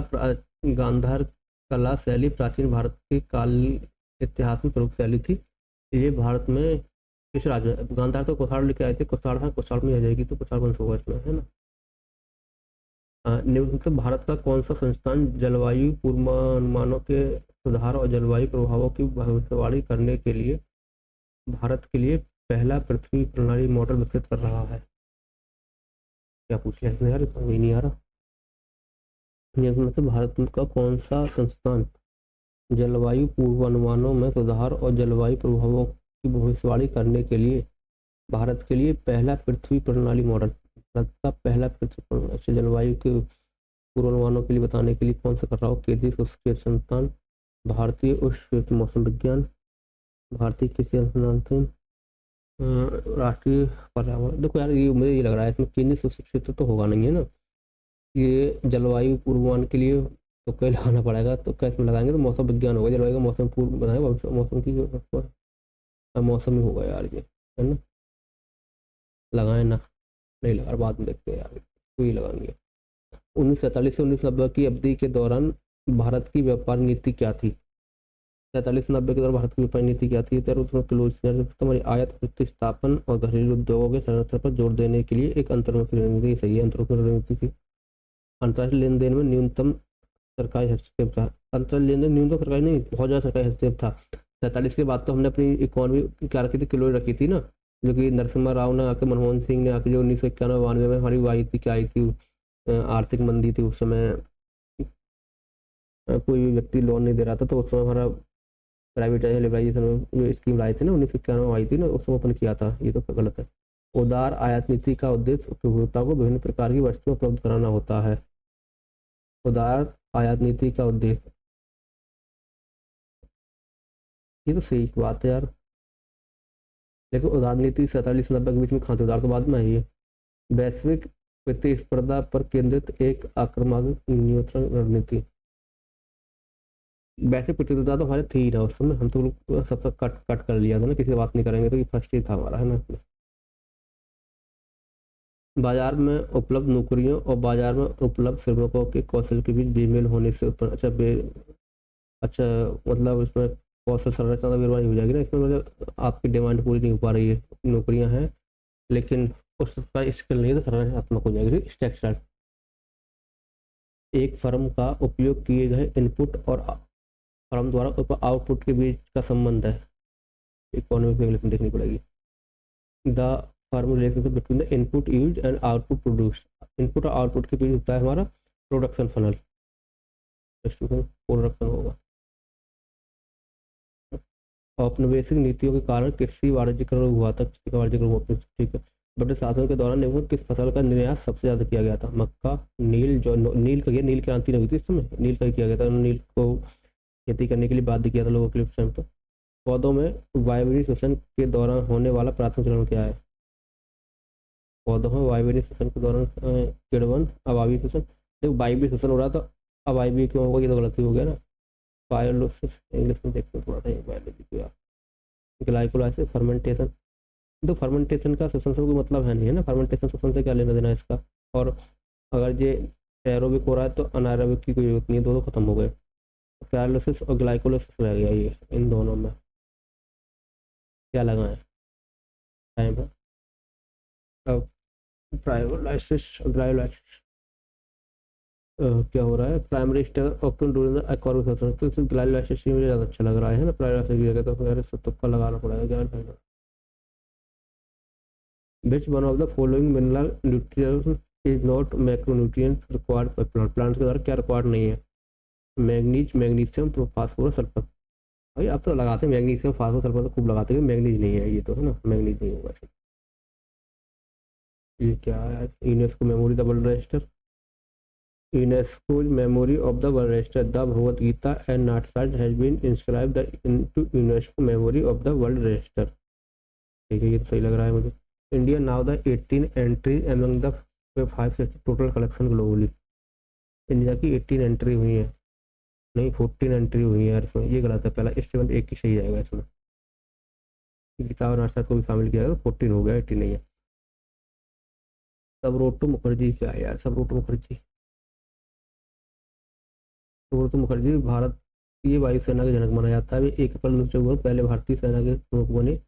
गांधार कला शैली प्राचीन भारत के काल इतिहास में प्रमुख शैली थी। ये भारत में किस राज्य में, गांधार तो कुषाण लेके आए थे, कुषाण, हाँ कुषाण में आ जाएगी, तो कुषाण वंश होगा इसमें, है ना। निम्नलिखित में भारत का कौन सा संस्थान जलवायु पूर्वानुमानों के सुधार और जलवायु प्रभावों की भविष्यवाणी करने के लिए भारत के लिए पहला पृथ्वी प्रणाली मॉडल विकसित कर रहा है? क्या पूछ लिया इसने यार, समझ ही नहीं आ रहा। निम्न से भारत का कौन सा संस्थान जलवायु पूर्वानुमानों में सुधार और जलवायु प्रभावों की भविष्यवाणी करने के लिए भारत के लिए पहला पृथ्वी प्रणाली मॉडल, भारत का पहला पृथ्वी प्रणाली जलवायु के पूर्वानुमानों के लिए बताने के लिए कौन सा कर रहा हो? केंद्रीय उसके संस्थान, भारतीय उच्च मौसम विज्ञान, भारतीय कृषि अनुसंधान, राष्ट्रीय पर्यावरण। देखो यार, ये मुझे ये लग रहा है इसमें केंद्रीय सूक्ष्म क्षेत्र तो होगा नहीं, है ना। ये जलवायु पूर्वानुमान के लिए तो कहीं लगाना पड़ेगा, तो कैसे में लगाएंगे, तो मौसम विज्ञान होगा, जलवायु का मौसम पूर्व बताए, मौसम की मौसम ही होगा यार ये, है ना। लगाए ना, नहीं लगा, बाद में देखते हैं यार, कोई लगाएंगे। 1947 से 1990 की अवधि के दौरान भारत की व्यापार नीति क्या थी? 47 से 90 के दौरान भारत की व्यापार नीति क्या थी? तो उसमें क्लोज तुम्हारी आयात प्रतिस्थापन और घरेलू उद्योगों के संरक्षण पर जोर देने के लिए एक अंतर्मुखी रणनीति, सही है, अंतर्मुखी रणनीति थी। अंतर्राष्ट्रीय लेन देन में न्यूनतम सरकारी हस्तक्षेप था, अंतर्राष्ट्रीय लेन देन न्यूनतम सरकारी नहीं, बहुत ज़्यादा सरकारी हस्तक्षेप था। 47 के बाद तो हमने अपनी इकोनॉमी क्या रखी थी, किलो रखी थी ना, जो कि नरसिम्हा राव ने आके, मनमोहन सिंह ने आके, जो 1991-92 में हमारी आई थी, क्या आई थी, आर्थिक मंदी थी उस समय, कोई भी व्यक्ति लोन नहीं दे रहा था, तो उस समय हमारा प्राइवेटाइजेशन लिबराइजेशन जो स्कीम लाई थी ना, 1991 में आई थी ना, उस समय अपन किया था, ये तो गलत है। उदार आयात नीति का उद्देश्य उपभोक्ता को विभिन्न प्रकार की वस्तुएं उपलब्ध कराना होता है। उदार आयात नीति का उद्देश्य, ये तो सही बात है यार, लेकिन उदार नीति 47 से 90 के बीच में कहाँ थी, उदार तो बाद में आई है। वैश्विक प्रतिस्पर्धा पर केंद्रित एक आक्रामक नियंत्रण रणनीति, वैश्विक प्रतिस्पर्धा तो हमारे थी ही ना उस समय, हम तो सबका कट कट कर लिया था ना, किसी से बात नहीं करेंगे, तो ये फर्स्ट ही था हमारा, है ना। बाजार में उपलब्ध नौकरियों और बाजार में उपलब्ध श्रमिकों के कौशल के बीच बेमेल होने से उत्पन्न, अच्छा, मतलब इसमें कौशल संरचना तो बेरवानी हो जाएगी ना इसमें, मतलब आपकी डिमांड पूरी नहीं हो पा रही है, नौकरियां हैं लेकिन उसका स्किल नहीं है, तो संरचनात्मक हो जाएगी स्ट्रक्चर। एक फर्म का उपयोग किए गए इनपुट और फर्म द्वारा आउटपुट के बीच का संबंध है, इकोनॉमिक में देखनी पड़ेगी। The firm relationship between the input use and output produce, input और आउटपुट के बीच होता है हमारा प्रोडक्शन फनल, प्रोडक्शन होगा। औपनिवेशिक नीतियों के कारण कृषि वाणिज्यीकरण हुआ था, कृषि का वाणिज्यीकरण हुआ, ठीक है। ब्रिटिश शासन के दौरान निम्नलिखित किस फसल का निर्यात सबसे ज्यादा किया गया था? मक्का, नील, जो नील का, नील क्रांति नहीं हुई थी इस समय, नील का ही किया गया था, नील को खेती करने के लिए बाध्य किया था लोगों के लिए उस टाइम पर। पौधों में वायवीय श्वसन के दौरान होने वाला प्राथमिक चरण क्या है? पौधों में वायवीय श्वसन के दौरान किण्वन, अवायवीय श्वसन, देखो वायवीय श्वसन हो रहा था, अवायवीय क्यों होगा, ये तो गलती हो गया ना। पायलोसिस, इंग्लिश में देखते थोड़ा सा बायोलॉजी को यार। ग्लाइकोलाइसिस, फर्मेंटेशन, तो फर्मेंटेशन का श्वसन से कोई मतलब है नहीं, है ना, फर्मेंटेशन श्वसन से क्या लेना देना है इसका। और अगर ये एरोबिक हो रहा है तो अनाएरोबिक की कोई जरूरत नहीं है, दोनों खत्म हो गए। पैरालिसिस और ग्लाइकोलाइसिस रह गया, ये इन दोनों में क्या लगाएं, टाइम है। अब प्राइमोलाइसिस और ग्लाइकोलाइसिस क्या हो रहा है, primary stage octane during the aquatic session, तो इसमें ग्लाइकोलाइसिस मुझे ज़्यादा अच्छा लग रहा है ना, प्राइमरी भी तो फिर इससे तुक्का लगाना पड़ेगा, क्या फायदा। Which one of the following mineral nutrients is not macronutrients required by plant? Plant के द्वारा क्या रिक्वायर्ड नहीं है? Manganese, magnesium, phosphorus, sulphur. भाई आप तो लगाते हैं मैग्नीशियम, फास्फोरस, सल्फर तो खूब लगाते हैं, मैग्नीज नहीं है ये तो, है ना, मैग्नीज नहीं होगा। ये क्या है? UNESCO memory the world register, UNESCO memory of the world register, the Bhagavad Gita and नाटसाज has been inscribed into UNESCO memory of the world register. ठीक है, ये तो सही लग रहा है मुझे। India now the 18 entry among the 560 total collection globally. India की 18 एंट्री हुई है, नहीं 14 एंट्री हुई है यार इसमें, ये गलत है, पहला स्टेवन एक ही सही जाएगा इसमें, गिटार नाश्ता को भी शामिल किया गया तो 14 हो गया, 18 नहीं है। सबरोटो मुखर्जी क्या है यार, सबरोटो मुखर्जी, सबरोटो मुखर्जी भारतीय वायुसेना के जनक माना जाता है। वे 1 अप्रैल 1954 पहले भारतीय सेना के प्रमुख बने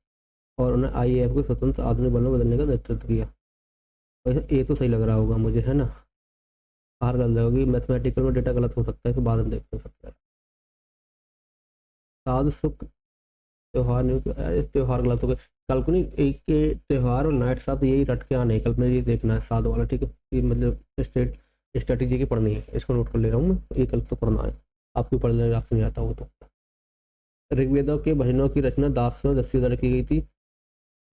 और उन्हें आईएएफ को स्वतंत्र आधुनिक बल में बदलने का नेतृत्व किया। वैसे ये तो सही लग रहा होगा मुझे, है ना। हार गलत होगी, मैथमेटिकल में डेटा गलत हो सकता है, तो बाद में देख सकते हैं। साध सुख त्योहार नहीं त्योहार गलत हो गया। कल को नहीं, एक के त्योहार और नाइट साथ यही रट के आने, कल में ये देखना है साध वाला, ठीक है। ये मतलब स्ट्रेटेजी की पढ़नी है, इसको नोट कर ले रहा हूँ मैं, ये कल तो पढ़ना है, आपको पढ़ लेना, आपसे नहीं आता वो तो। ऋग्वेदों के भजनों की रचना दासों दस्यु द्वारा की गई थी,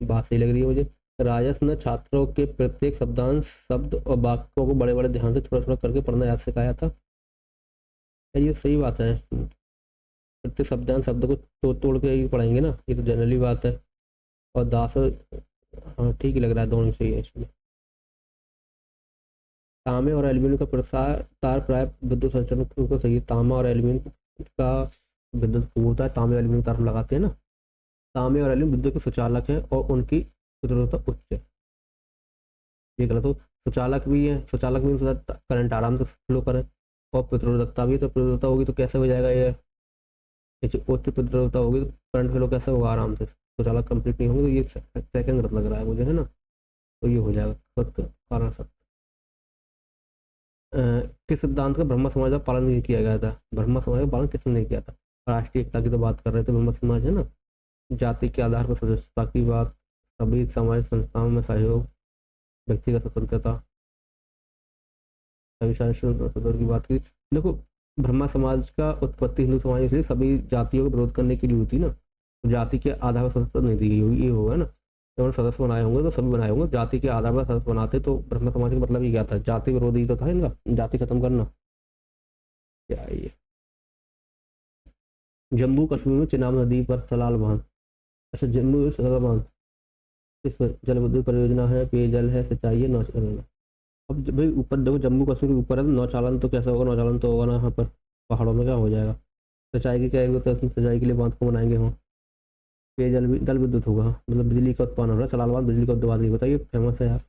बात सही लग रही है मुझे। राजस ने छात्रों के प्रत्येक शब्दांश शब्द और वाक्यों को बड़े बड़े ध्यान से थोड़ा थोड़ा करके पढ़ना याद सिखाया था, ये सही बात है। प्रत्येक शब्दांश शब्द को तोड़ तोड़ के ही पढ़ेंगे ना, ये तो जनरली बात है। और दास, हाँ ठीक ही लग रहा है, दोनों सही है इसमें। तांबे और एल्यूमिनियम का प्रसार तार प्राय विद्युत संचरण को सही है। तांबा और एल्यूमिनियम का विद्युत होता है, तांबे एल्यूमिनियम तार हम लगाते हैं ना। तांबे और एल्यूमिनियम विद्युत के सुचालक है और उनकी प्रतिरोधकता उच्च है, ये गलत हो। सुचालक भी है, सुचालक भी करंट आराम से फ्लो करे, और प्रतिरोधकता भी, तो प्रतिरोधकता होगी तो कैसे हो जाएगा ये, उच्च प्रतिरोधकता होगी तो करंट फ्लो कैसे होगा आराम से, सुचालक कंप्लीट नहीं होंगे, तो ये सेकंड गलत लग रहा है मुझे, है ना। तो ये हो जाएगा सत्य, कारण सत्य। किस सिद्धांत का ब्रह्म समाज का पालन नहीं किया गया था, ब्रह्म समाज का पालन किसने नहीं किया था। राष्ट्रीय एकता की तो बात कर रहे थे ब्रह्म समाज, है ना। जाति के आधार पर सदस्यता की बात, सभी समाज संस्थाओं में सहयोग, व्यक्तिगत स्वतंत्रता, सभी स्वतंत्रता की बात की। देखो, ब्रह्मा समाज का उत्पत्ति हिंदू समाज इसलिए सभी जातियों का विरोध करने के लिए हुई थी ना, तो जाति के आधार पर सदस्यता नहीं दी गई होगी, ये होगा ना। जब उन्होंने सदस्य बनाए होंगे तो सभी बनाए होंगे, जाति के आधार पर सदस्य बनाते तो ब्रह्म समाज का मतलब ही क्या था, जाति विरोधी तो था इनका, जाति खत्म करना। क्या है ये, जम्मू कश्मीर में चिनाब नदी पर सलाल बांध, अच्छा जम्मू में सलाल बांध, इस पर जल विद्युत परियोजना है, पेयजल है, सिंचाई है, नौचालन। अब भाई ऊपर देखो, जम्मू कश्मीर के ऊपर है तो नौचालन तो कैसे होगा, नौचालन तो होगा ना यहाँ पर, पहाड़ों में क्या हो जाएगा। सिंचाई की क्या जरूरत है, सिंचाई के लिए बांध को बनाएंगे वहाँ। पेयजल भी, जल विद्युत होगा, मतलब बिजली का उत्पादन हो रहा है, सलाल बांध बिजली का उत्पादन नहीं होता, ये फेमस है यार।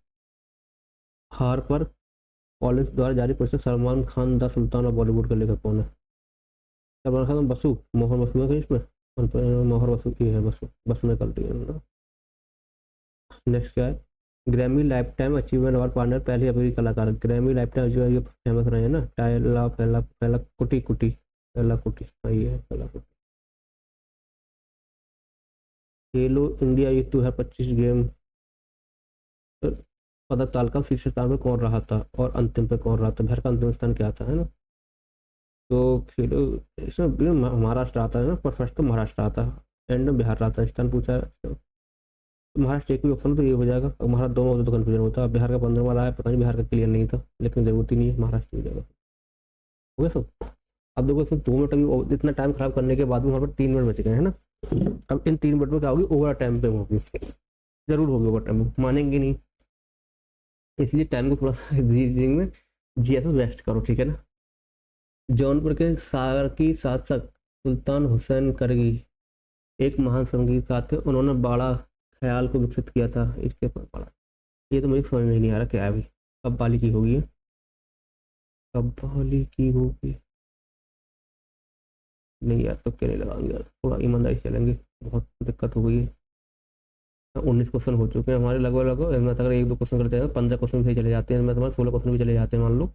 हार पर कॉलिंस द्वारा जारी पुस्तक सलमान खान द सुल्तान और बॉलीवुड का लेखक कौन है। सलमान खान बसु, मोहन बसु है इसमें, मोहर बसु की है, बसु बस में करती है। नेक्स्ट क्या है, Grammy life time achievement award partner पहले अमेरिकी कलाकार, ग्रैमी लाइफ टाइम अचीवमेंट ये फेमस रहे हैं ना, टाइला पहला पहला कुटी कुटी, पहला कुटी सही है, पहला कुटी। खेलो इंडिया यूथ 2025 गेम पदक तालिका शीर्ष स्थान में कौन रहा था और अंतिम पे कौन रहा था, बिहार का अंतिम स्थान क्या था, है ना। तो खेलो इसमें महाराष्ट्र आता है ना, पर फर्स्ट तो महाराष्ट्र आता है, एंड में बिहार आता है, स्थान पूछा है तो महाराष्ट्र एक भी ऑप्शन तो ये हो जाएगा, महाराष्ट्र दोनों होते तो कन्फ्यूजन होता है। बिहार का 15 वाला है, पता नहीं, बिहार का क्लियर नहीं था, लेकिन जरूरत ही नहीं है, महाराष्ट्र हो जाएगा। हो गया सब। अब देखो इसमें 2 मिनट अभी इतना टाइम खराब करने के बाद में वहाँ पर 3 मिनट बच गए हैं ना। अब इन 3 मिनट में क्या होगी, ओवर टाइम पे होगी, जरूर होगी ओवर टाइम, मानेंगे नहीं, इसलिए टाइम को थोड़ा सा रीडिंग में जीएस में वेस्ट करो, ठीक है ना। जौनपुर के सारकी शासक सुल्तान हुसैन करगी एक महान संगीतकार थे, उन्होंने बाड़ा ख्याल को विकसित किया था, इसके पर बाड़ा, ये तो मुझे समझ में नहीं आ रहा क्या है अभी, कब वाली की होगी, कब वाली की होगी, नहीं यार तो क्या नहीं लगाएंगे यार, थोड़ा ईमानदारी चलेंगे, बहुत दिक्कत हो गई है। 19 क्वेश्चन हो चुके हैं हमारे लगभग लगभग, इसमें अगर 1-2 क्वेश्चन करते हैं 15 क्वेश्चन भी चले जाते हैं, इसमें तुम्हारे 16 क्वेश्चन भी चले जाते हैं, मान लो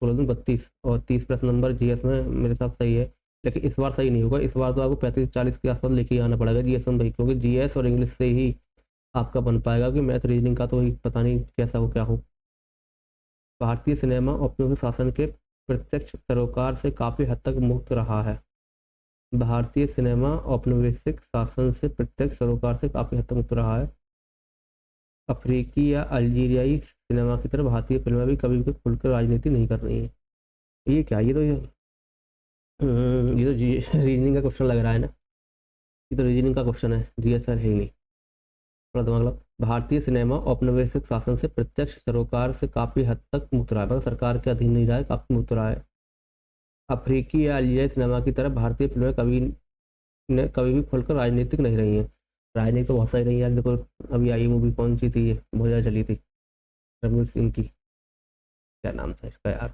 16 दिन 32 और 30 प्लस नंबर जीएस में मेरे साथ सही है। लेकिन इस बार सही नहीं होगा, इस बार तो आपको 35-40 के आसपास लेके आना पड़ेगा जीएस में भाई, क्योंकि जीएस और इंग्लिश से ही आपका बन पाएगा, कि मैथ रीजनिंग का तो पता नहीं कैसा हो क्या हो। भारतीय सिनेमा औपनिवेशिक शासन के प्रत्यक्ष सरोकार से काफ़ी हद तक मुक्त रहा है। भारतीय सिनेमा औपनिवेशिक शासन से प्रत्यक्ष सरोकार से काफ़ी हद तक मुक्त रहा है। अफ्रीकी या अल्जीरियाई सिनेमा की तरह भारतीय फिल्में भी कभी भी खुलकर राजनीति नहीं कर रही हैं। ये क्या, ये तो रीजनिंग का क्वेश्चन लग रहा है ना, ये तो रीजनिंग का क्वेश्चन है, जीएस है ही नहीं। थोड़ा दिमाग लगाओ। भारतीय सिनेमा औपनिवेशिक शासन से प्रत्यक्ष सरोकार से काफी हद तक मुक्त रहा है, मतलब सरकार के अधीन नहीं रहा है, काफी मुक्त रहा है। अफ्रीकी या अलियाई सिनेमा की तरह भारतीय फिल्में कभी भी खुलकर राजनीतिक नहीं रही हैं। राजनीति तो बहुत सारी रही है यार, देखो अभी आई मूवी कौन सी थी, ये बहुत ज़्यादा चली थी, रणवीर सिंह की, क्या नाम था इसका यार,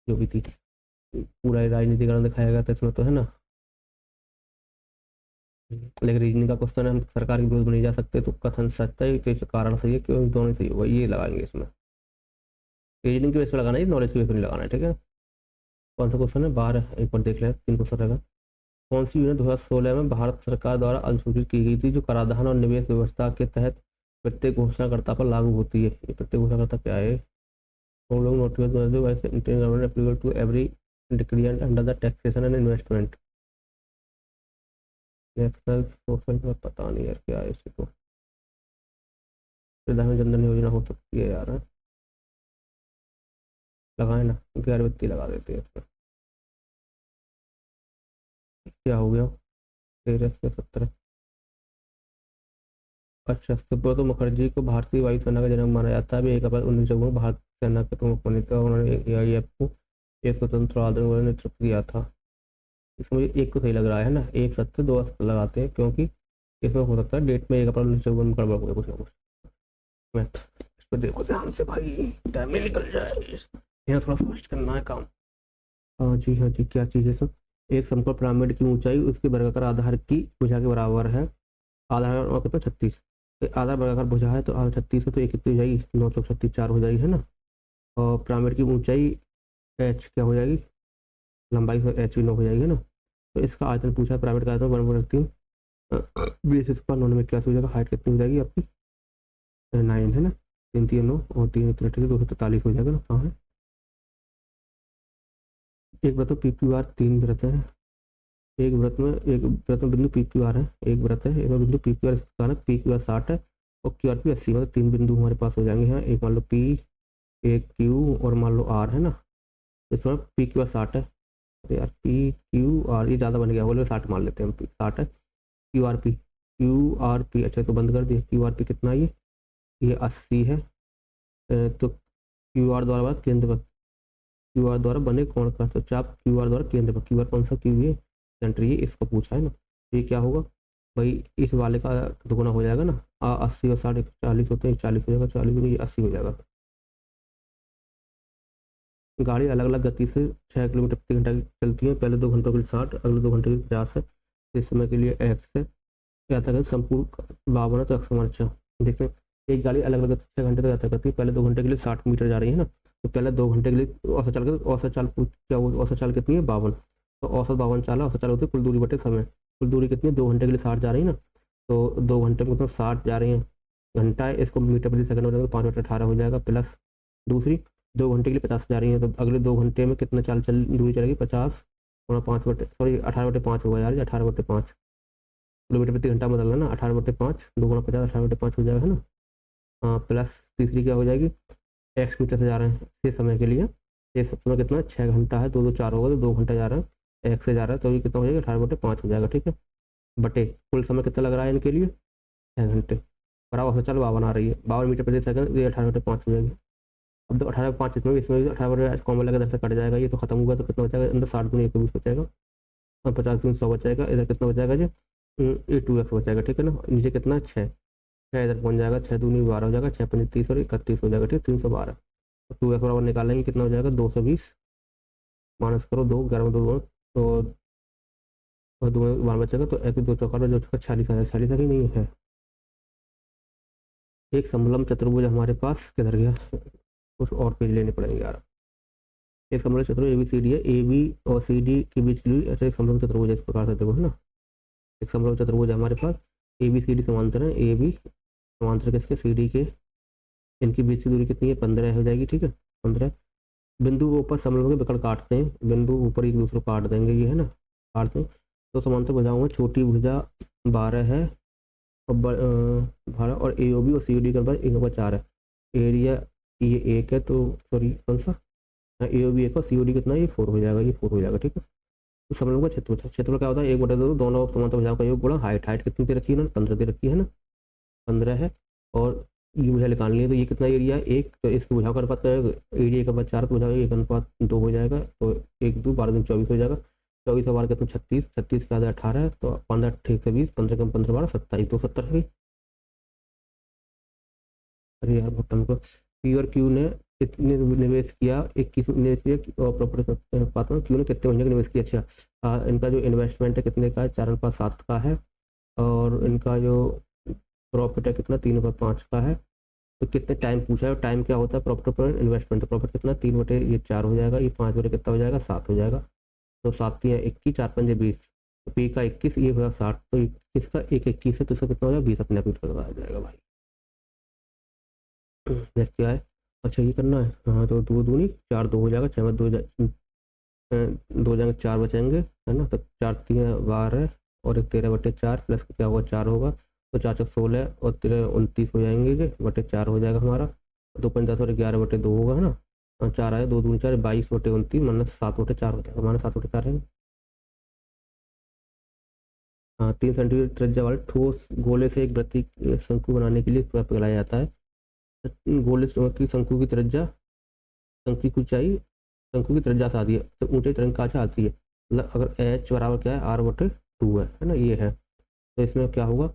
जो भी थी, पूरा ही राजनीतिकरण दिखाया गया था इसमें तो, है ना। लेकिन रीजनिंग का क्वेश्चन है, हम सरकार के विरोध में नहीं जा सकते, तो कथन सत्य है कि कारण सही है, क्यों दोनों सही होगा, ये लगाएंगे इसमें। रीजनिंग के बेस पर लगाना है, नॉलेज के बेस पर नहीं लगाना है, ठीक है। कौन सा क्वेश्चन है, 12, एक बार देख लें, 3 क्वेश्चन रहेगा। कौन सी यूनियन 2016 में भारत सरकार द्वारा अधिसूचित की गई थी, जो कराधान और निवेश व्यवस्था के तहत प्रत्येक घोषणाकर्ता पर लागू होती है। ये प्रत्येक घोषणाकर्ता क्या है, हम लोग notification Indian government applicable to every डिक्रिएंट under the taxation and investment. National social का पता नहीं यार क्या है, इसे तो प्रधानमंत्री जनधन योजना हो सकती है यार, लगाए ना, गैर वित्तीय लगा देते हैं इसमें। क्या हो गया, 13 से 17। अच्छा, सुब्रत मुखर्जी को भारतीय वायुसेना का जनक माना जाता है। अभी 1 अप्रैल 1954 भारत सेना के प्रमुख बने थे, और उन्होंने AIF को एक स्वतंत्र आंदोलन नेतृत्व किया था। इसमें मुझे एक तो सही लग रहा है ना, एक सत्य 2 असत्य लगाते हैं, क्योंकि इसमें हो सकता है डेट में 1 अप्रैल 1954 में गड़बड़ हो गया कुछ ना कुछ। मैं इस पर देखो ध्यान से भाई, टाइम में निकल जाए, यहाँ थोड़ा फास्ट करना है काम। हाँ जी, हाँ जी, क्या चीज़ है सर। एक समकोण पिरामिड की ऊंचाई उसके वर्गाकार आधार की भुजा के बराबर है। आधार और कितना 36, आधार वर्गाकार भुजा है, तो आधार 36 है, तो ये कितनी हो जाएगी, 9 चौक 36 4 हो जाएगी, है ना। और पिरामिड की ऊंचाई h क्या हो जाएगी, लंबाई तो h भी 9 हो जाएगी, है ना। तो इसका आयतन पूछा है, पिरामिड का आयतन 1/3 बेस इसका 9 में क्या हो जाएगा, हाइट कितनी हो जाएगी आपकी 9, है ना। 3 3 9 और 3 243 हो जाएगा ना, कहाँ है। एक व्रत PQR 3 व्रत है, एक व्रत में बिंदु PQR है, एक व्रत है, एक बिंदु PQR स्थानक PQR 60 है और QRP 80, मतलब 3 बिंदु हमारे पास हो जाएंगे यहाँ। एक मान लो P, एक Q और मान लो R, है ना। इसमें PQR 60 है, अरे यार PQR ये ज़्यादा बन गया, बोले 60 मान लेते हैं हम, 60 है। QRP अच्छा तो बंद कर दिए। QRP कितना है, ये 80 है। तो QR द्वारा केंद्र पर, QR द्वारा बने कोण का तो चाप QR द्वारा केंद्र पर, QR कौन सा, Q ये सेंटर, ये इसको पूछा है ना। ये क्या होगा भाई, इस वाले का दुगुना हो जाएगा ना, 80 और 60 40 होते हैं, 40 हो जाएगा, 40 में 80 हो जाएगा। गाड़ी अलग अलग गति से 6 किलोमीटर प्रति घंटा चलती है, पहले 2 घंटों के लिए 60, अगले 2 घंटे के लिए 50 है, इस समय के लिए X है। यातायात संपूर्ण 52 है, तो अक्सर अच्छा देखते हैं। एक गाड़ी अलग अलग 6 घंटे तक यात्रा करती है, पहले 2 घंटे के लिए 60 मीटर जा रही है ना, तो पहले 2 घंटे के लिए औसत चाल क्या वो औसत चाल कितनी है 52, तो औसत 52 चाल है, औसत चाल होती है कुल दूरी बटे समय। कुल दूरी कितनी है, 2 घंटे के लिए 60 जा रही है ना, तो 2 घंटे में मतलब 60 जा रही है, घंटा है, इसको मीटर प्रति सेकंड हो जाएगा, 5 बटे 18 हो जाएगा, प्लस दूसरी 2 घंटे के लिए 50 जा रही है, तो अगले 2 घंटे में कितना दूरी चलेगी 50 और 5 बटे 18/5 होगा यार, 18/5 किलोमीटर प्रति घंटा बदलना ना, 18/5 2 गुणा 50 18/5 हो जाएगा, है ना। हाँ, प्लस तीसरी क्या हो जाएगी, एक्स मीटर से जा रहे हैं इस समय के लिए, ये समय कितना 6 घंटा है, 2 2 4 होगा, तो 2 घंटा जा रहा है, एक्स से जा रहा है, तो ये कितना हो जाएगा 18/5 हो जाएगा, ठीक है। बटे कुल समय कितना लग रहा है इनके लिए 6 घंटे, बराबर चल 52 आ रही है, 52 मीटर प्रति सेकंड, ये 18/5 हो जाएगी। अब तो 18/5 इसमें भी 18 कॉमन लगा, 10 से कट जाएगा, ये तो खत्म होगा, तो कितना बचेगा अंदर 60 गुना 120 बचेगा, और 50 गुना 100 बचेगा, इधर कितना बचेगा जी, ये 2x बचेगा, ठीक है ना। नीचे कितना 6 इधर पहुंच जाएगा, 6 दूनी 12 हो जाएगा, 6 पंजे 30 और 31 हो जाएगा, ठीक है, 312। तो 2x बराबर निकालेंगे कितना हो जाएगा 220, माइनस करो 2 11 में 2 तो और 2 में 12 बचेगा, तो एक 2 चौका जो 46 आ जाएगा, 46 ही नहीं है। एक समलम चतुर्भुज हमारे पास किधर गया, कुछ और पेज लेने पड़ेंगे यार। एक समलम चतुर्भुज ABCD है, AB और CD के बीच की दूरी, ऐसे एक समलम चतुर्भुज इस प्रकार से देखो, है ना। एक समलम चतुर्भुज है हमारे पास, ABCD समांतर है, AB समांतर किसके CD के, इनके बीच की दूरी कितनी है 15 हो जाएगी, ठीक है 15। बिंदु ऊपर समलंब के विकर्ण काटते हैं, बिंदु ऊपर एक दूसरे को काट देंगे, ये है ना, काटते हैं। तो समांतर भुजाओं में छोटी भुजा 12 है और 12 और AOB और COD का बराबर 1/4 है। एरिया ये 1 है, तो सॉरी कौन सा, AOB 1 और COD कितना है, ये 4 हो जाएगा, ये 4 हो जाएगा, ठीक है। तो समलंब का क्षेत्रफल क्या होता है 1/2, दोनों समांतर भुजाओं का योग गुणा हाइट, हाइट कितनी दे रखी है ना 15 दे रखी है ना, 15 है और ये भुजा निकालनी है, तो ये कितना एरिया है 1, तो इसको भुजा का अनुपात क्या है, एरिया एक अनुपात 4 तो भुजा 1 अनुपात 2 हो जाएगा, तो 1 2 12 दूनी 24 हो जाएगा। 24 और 12 कितना 36, 36 का आधा 18 है, तो 15 ठीक से 20, 15 कम 15 12 27, 270 है। अरे यार बहुत टाइम को पी और क्यू ने कितने निवेश किया, 21 निवेश किया, और प्रॉपर्टी पाता हूँ क्यू ने कितने महीने का निवेश किया। अच्छा इनका जो इन्वेस्टमेंट है कितने का है, 4/7 का है, और इनका जो प्रॉफिट है कितना 3/5 का है। तो कितने टाइम पूछा है, टाइम क्या होता है प्रॉफिट पर इन्वेस्टमेंट, तो प्रॉफिट कितना 3 बटे ये 4 हो जाएगा, ये 5 बटे कितना हो जाएगा 7 हो जाएगा। तो 7 3 21, 4 5 20, तो पी का 21, ये होगा 60, तो 21 का 1 21 है, तो इसका कितना हो जाएगा 20 अपने आप ही करवा जाएगा भाई। नेक्स्ट क्या है, अच्छा ये करना है, हाँ तो 2 दूनी 4 2 हो जाएगा, 6 में 2 2 जाएंगे 4 बचेंगे है ना, तो 4 3 12 और एक 13/4 प्लस क्या होगा 4 होगा, तो 4 4 16 और 13 29 हो जाएंगे, जो बटे 4 हो जाएगा हमारा, 2 5 10 और 11/2 होगा है ना, और 4 आए 2 दूनी 4 22/29 माइनस 7/4 हो जाएगा, माइनस 7/4 है। हाँ 3 सेंटीमीटर त्रिज्या वाले ठोस गोले से एक वृत्तीय शंकु बनाने के लिए प्रयोग लगाया जाता है। गोले की शंकु की त्रिज्या, शंकु की ऊंचाई शंकु की त्रिज्या से आती है, तो ऊंचाई तरंग कहाँ से आती है, मतलब अगर एच बराबर क्या है R/2 है ना, ये है, तो इसमें क्या होगा,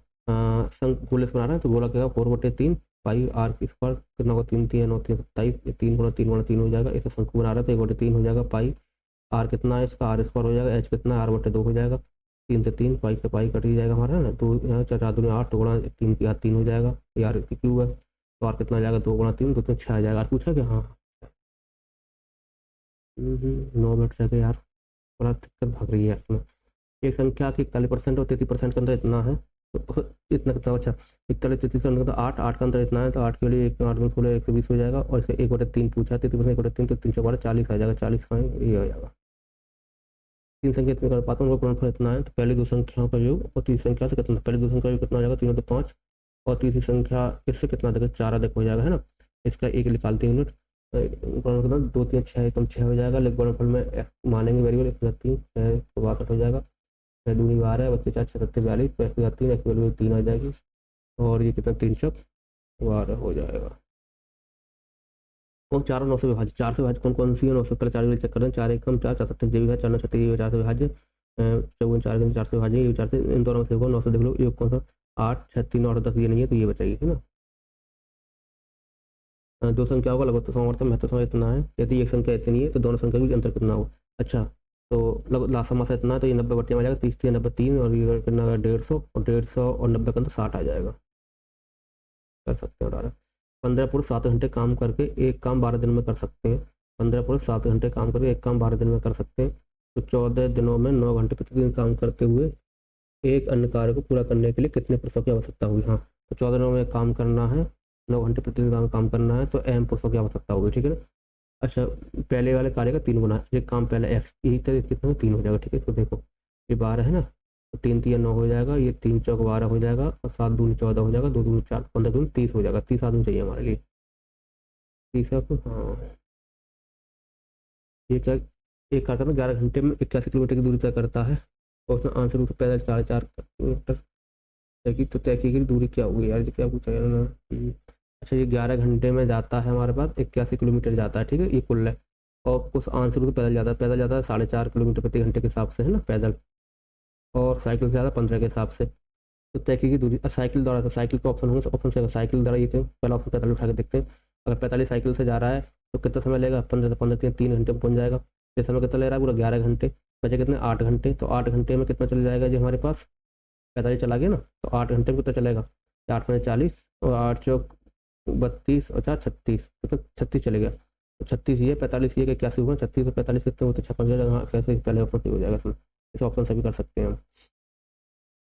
शंकु गोले से बना रहे हैं तो गोला क्या होगा 4/3 पाई आर स्क्वायर कितना होगा 3 3 9 3 27, 3 गुणा 3 गुणा 3 हो जाएगा, इसे शंकु बना रहे हैं तो 1/3 हो जाएगा, पाई आर कितना है इसका R² हो जाएगा, एच कितना है R/2 हो जाएगा, 3 से 3 पाई से पाई कट ही जाएगा हमारा है ना, तो यहाँ 4 दूनी 8 गुणा 3 की 3 हो जाएगा, यार क्यू है, तो आर कितना आ जाएगा 2 गुणा 3 तो 6 आ जाएगा। पूछा क्या, हाँ 9 मिनट रह गए यार, बड़ा दिक्कत भाग रही है इसमें। एक संख्या की 41% और 33% के अंदर इतना है, तो इतना कितना अच्छा 41 33 तो 8 8 का अंदर इतना है, तो 8 के लिए 1 8 में 16 120 हो जाएगा, और इसका 1/3 पूछा है 33% 1/3 तो 3 4 40 आ जाएगा, 40 का ये हो जाएगा। तीन संख्या इतने कर पाता हूँ, गुणनफल इतना है, तो पहले दो संख्याओं का योग और तीसरी संख्या से कितना, पहले दो संख्या का योग कितना हो जाएगा 3/5, और तीसरी संख्या इससे कितना देखो 4 अधिक हो जाएगा है ना, इसका एक निकालते हैं यूनिट, गुणनफल 2 3 6 कम 6 हो जाएगा, लेकिन गुणनफल में मानेंगे वेरिएबल 3 6 62 हो जाएगा, 6 दूनी 12 बच्चे 4 6 7 42 पैसे 3 एक वैल्यू 3 आ जाएगी, और ये कितना 3 चौक 12 हो जाएगा। और 4 और 9 से विभाजित, 4 से विभाजित कौन कौन सी है, 9 से पहले 4 चेक कर रहे हैं, 4 1 कम 4 4 7 ये भी है, 4 9 36 ये 4 से विभाजित, 54 4 4 से विभाजित, ये 4 से, इन दोनों में से 9 से देख लो ये कौन सा 8 6 3 और 10 ये नहीं है, तो ये बचाइए है ना। दो संख्याओं का लगभग समवर्तन महत्व समय इतना है, यदि एक संख्या इतनी है तो दोनों संख्या के बीच अंतर कितना हो। अच्छा तो लगभग लास्ट समासा इतना है, तो ये 90 बट्टे में आ जाएगा, 30 3 90 3 और ये कितना 150 और 150 और 90 का अंतर 60 आ जाएगा, कर सकते हैं। 15 पुरुष 7 घंटे काम करके एक काम 12 दिन में कर सकते हैं, 15 पुरुष 7 घंटे काम करके एक काम 12 दिन में कर सकते हैं, तो 14 दिनों में 9 घंटे प्रतिदिन काम करते हुए एक अन्य कार्य को पूरा करने के लिए कितने पुरुषों की आवश्यकता होगी। हाँ तो 14 दिनों में काम करना है, 9 घंटे प्रतिदिन काम करना है, तो m पुरुषों की आवश्यकता होगी, ठीक है ना। अच्छा पहले वाले कार्य का 3 गुना, ये काम पहले एक्स यही तरह कितना 3 हो जाएगा, ठीक है। तो देखो ये 12 है ना, तो 3 3 9 हो जाएगा, ये 3 चौक 12 हो जाएगा, और 7 दूनी 14 हो जाएगा, 2 दूनी 4 15 दूनी 30 हो जाएगा, 30 आदमी चाहिए हमारे लिए, 30 आपको हाँ। ये क्या एक कार्य करना 11 घंटे में 81 किलोमीटर की दूरी तय करता है, और उसमें आंसर रूप से पैदल 4.4 किलोमीटर तय की दूरी क्या होगी यार, ये क्या पूछा है ना। अच्छा ये 11 घंटे में जाता है हमारे पास 81 किलोमीटर जाता है, ठीक है, ये कुल है, और उस आंसर रूप से पैदल जाता है 4.5 किलोमीटर प्रति घंटे के हिसाब से है ना पैदल, और साइकिल से ज़्यादा 15 के हिसाब से। तो तय की दूरी साइकिल द्वारा, तो साइकिल का ऑप्शन होगा, ऑप्शन से साइकिल द्वारा ये थे, पहला ऑप्शन 45 उठा के देखते हैं, अगर 45 साइकिल से जा रहा है तो कितना समय लेगा, 15 से 15 3 घंटे में पहुंच जाएगा, ये समय कितना ले रहा है पूरा 11 घंटे, बचे कितने 8 घंटे, तो 8 घंटे में कितना चल जाएगा जी हमारे पास, 45 चला गया ना, तो 8 घंटे में कितना चलेगा, 8 में 40 और 8 चौक 32 और 4 36, तो 36 चलेगा, तो 36 ये 45 ये क्या होगा, 36 और 45 कितने होते 56, हाँ कैसे पहले ऑप्शन हो जाएगा इसमें, इस ऑप्शन से भी कर सकते हैं हम।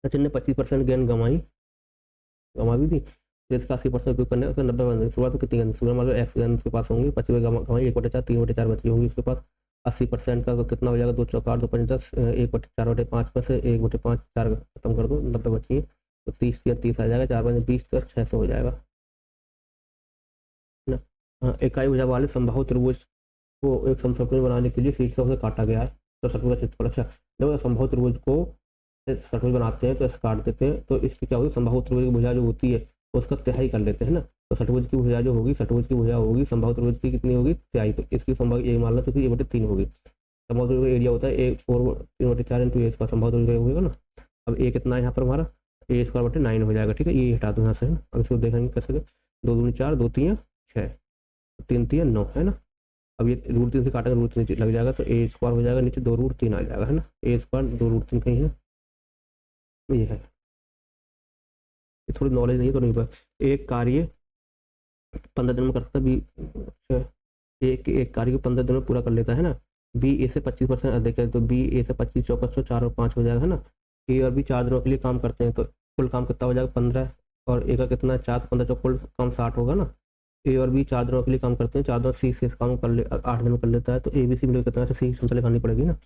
सचिन ने 25% गेंद गंवा भी थी, तो इसका 80% उपयोग करने उसका 90 शुरुआत में कितनी गेंद, शुरुआत मतलब एक्स गेंद उसके पास होंगी, 25 गंवाई 1/4 3/4 बची होंगी उसके पास, 80% का तो कितना हो जाएगा 2 चौक 8 2 5 10 1/4/5 में से 1/5 4 खत्म कर दो, 90 बची है, तो 30 या 30 आ जाएगा, 4 5 20 10 600 हो जाएगा ना। हाँ इकाई भुजा वाले संभावित त्रिभुज को एक समसप्तरी बनाने के लिए शीर्षों से काटा गया है, तो षटभुज का क्षेत्रफल। अच्छा जब संभावित त्रिभुज को षटभुज बनाते हैं तो इसे काट देते हैं, तो इसकी क्या होगी संभावित त्रिभुज की भुजा जो होती है तो उसका तिहाई कर लेते हैं ना। तो षटभुज की भुजा जो होगी, षटभुज की भुजा होगी, संभावित त्रिभुज की कितनी होगी, तिहाई। तो इसकी संभावित ए मान लो क्योंकि ए बटे 3 होगी। संभावित त्रिभुज का एरिया होता है ए 4/3/4 इंटू ए स्क्वायर, संभावित त्रिभुज का होगा ना। अब ए कितना है यहाँ पर हमारा, ए स्क्वायर बटे 9 हो जाएगा, ठीक है। ये हटा दो यहाँ से, है ना। अब इसको देखेंगे कैसे, 2 दूनी 4, 2 3 6, 3 3 9, है ना। अब ये √3 से काटेंगे, √3 नीचे लग जाएगा, तो ए स्क्वायर हो जाएगा, नीचे 2√3 आ जाएगा, है ना। ए स्क्वायर 2√3 कहीं है, ये है। ये थोड़ी नॉलेज नहीं तो नहीं पता। एक कार्य 15 दिन में कर सकता है बी, अच्छा, एक कार्य को 15 दिन में पूरा कर लेता है ना। बी ए से 25% अधिक है, तो बी ए से 25, 2400, 4 और 5 हो जाएगा, है ना। ए और बी 4 दिनों के लिए काम करते हैं, तो कुल काम कितना हो जाएगा 15, और ए का कितना 4, 15 चौक कुल काम 60 होगा ना। ए और बी 4 दिनों के लिए काम करते हैं, 4 दिन सी से इस काम कर ले 8 दिन में कर लेता है, तो ए बी सी मिलकर कितना, सी क्षमता लगानी पड़ेगी ना।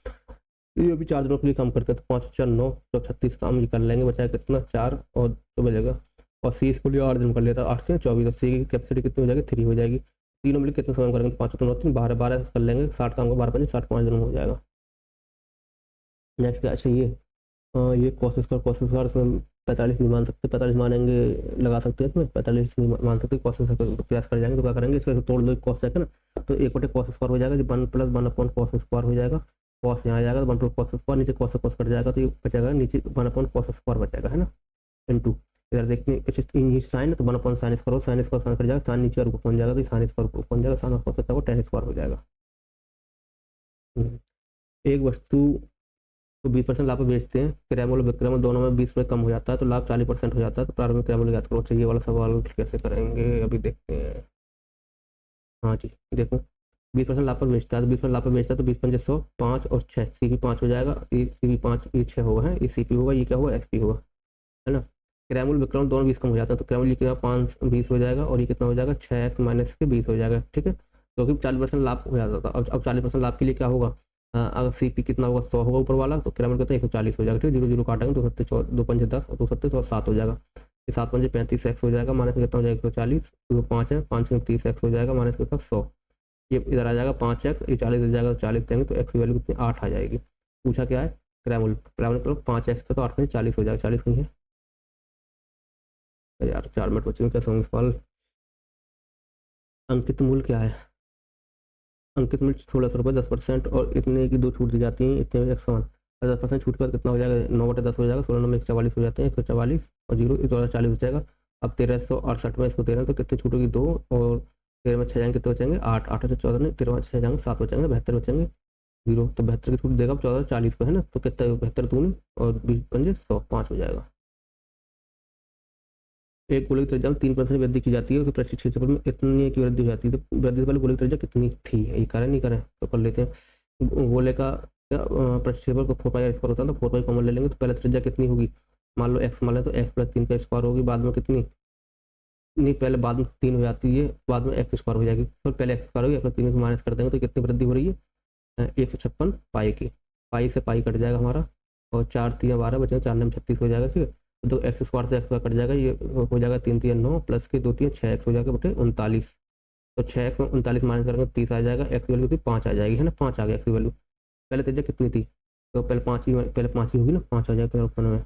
ये अभी 4 दिनों के लिए काम करते हैं, तो 5 4 9 तो 36 काम ये कर लेंगे, बचाया कितना 4 और तो बचेगा। और सी इसको लिए 8 दिन कर लेता है, 8 से 24, तो सी की कैपेसिटी कितनी हो जाएगी 3 हो जाएगी। तीनों मिलकर कितने समय करेंगे, 5 3 3 12 12 कर लेंगे, 60 काम को 12 5 60 5 दिन में हो जाएगा। नेक्स्ट अच्छा ये कॉस स्क्वायर इसमें 45 नहीं मान सकते, 45 मानेंगे लगा सकते हैं इसमें, 45 नहीं मान सकते, कॉस स्क्वायर प्रयास कर जाएंगे, तो क्या करेंगे इसको तोड़ दो, कॉस है ना। तो 1/cos² हो जाएगा, जो 1 + 1/cos² हो जाएगा। कॉस यहाँ आ जाएगा, तो 1/cos², नीचे कॉस कट जाएगा, तो ये बचेगा नीचे 1/cos² बचेगा, है ना। इनटू इधर देखते हैं साइन, तो 1/sin² sine square sine cut जाएगा, साइन नीचे और ऊपर पहुंच जाएगा, तो साइन स्क्वायर ऊपर पहुंच जाएगा, साइन और सकता है tan स्क्वायर हो जाएगा। एक वस्तु को 20% लाभ पर बेचते हैं, क्रय मूल्य विक्रय मूल्य दोनों में 20% कम हो जाता है, तो लाभ 40% हो जाता है, तो प्रारंभिक क्रय मूल्य ज्ञात करो। चाहिए वाला सवाल कैसे करेंगे अभी देखते हैं। हाँ जी देखो, 20% लाभ पर बेचता है, तो 20% लाभ पर बेचता है, तो 20 पंजे 100, 5 और 6, CP 5 हो जाएगा, ये CP 5 ये 6 होगा, है ये CP होगा, ये क्या होगा SP होगा, है ना। क्रय मूल्य विक्रय मूल्य दोनों 20 कम हो जाता है, तो क्रय मूल्य कितना 5 20 हो जाएगा, और ये कितना हो जाएगा 6x - के 20 हो जाएगा, ठीक है। क्योंकि 40% लाभ हो जाता था, अब 40% लाभ के लिए क्या होगा, अगर CP कितना होगा 100 होगा ऊपर वाला, तो क्रय मूल्य कितना 140 हो जाएगा, ठीक है। 0 0 काटेंगे, 2 सत्ते 2 पंजे 10 और 2 सत्ते 7 हो जाएगा, ये 7 पंजे 35x हो जाएगा, माइनस कितना हो जाएगा 140, 5 है 5 से 30x हो जाएगा, माइनस कितना 100, ये इधर आ जाएगा 5x, ये 40 हो जाएगा, तो 40 देंगे, तो x की वैल्यू कितनी 8 आ जाएगी। पूछा क्या है, क्रय मूल्य 5x था, तो 8 में 40 हो जाएगा, 40 नहीं है यार, 4 मिनट बचे क्या समझ सवाल। अंकित मूल्य क्या है, अंकित मूल्य 1600 रुपये 10%, और इतने की 2 छूट दी जाती हैं, इतने में 100, 10% छूट के बाद कितना हो जाएगा 9/10 हो जाएगा, 16 में 144 हो जाते हैं, 144 और 0 1240 हो जाएगा। अब 1368 में इसको 13, तो कितनी छूट होगी 2, और 13 में 6 जाएंगे कितने बचेंगे 8, 8 से 14 नहीं, 13 में 6 जाएंगे 7 बचेंगे, 72 बचेंगे 0, तो 72 की छूट देगा 1440 को, है ना। तो कितना 72 दूनी और 20 पंजे 100, 5 हो जाएगा। एक गोले की त्रिज्या में 3% वृद्धि की जाती है, उसके पृष्ठीय क्षेत्रफल में इतनी की वृद्धि हो जाती है, तो वृद्धि से पहले गोले की त्रिज्या कितनी थी, ये करें नहीं करें तो कर लेते हैं। गोले का पृष्ठीय क्षेत्रफल को 4πr² होता है, तो 4π कॉमन ले लेंगे, तो पहले त्रिज्या कितनी होगी, मान लो x मान लें, तो x + 3 का स्क्वायर होगी, बाद में कितनी नहीं, पहले बाद में 3 हो जाती है, बाद में x² हो जाएगी, तो पहले x² होगी, x + 3 को माइनस कर देंगे, तो कितनी वृद्धि हो रही है 156 पाई की, पाई से पाई कट जाएगा हमारा, और 4 3 12 बचेगा, 4 9 36 हो जाएगा, ठीक है। तो x² से x² कट जाएगा, ये हो जाएगा 3 3 9 प्लस के 2 3 6x हो जाएगा बटे 39, तो 6x में 39 माइनस करेंगे 30 आ जाएगा, x की वैल्यू कितनी 5 आ जाएगी, है ना। 5 आ गया x की वैल्यू, पहले त्रिज्या कितनी थी, तो पहले 5 ही होगी ना, 5 आ जाएगा ऑप्शन में,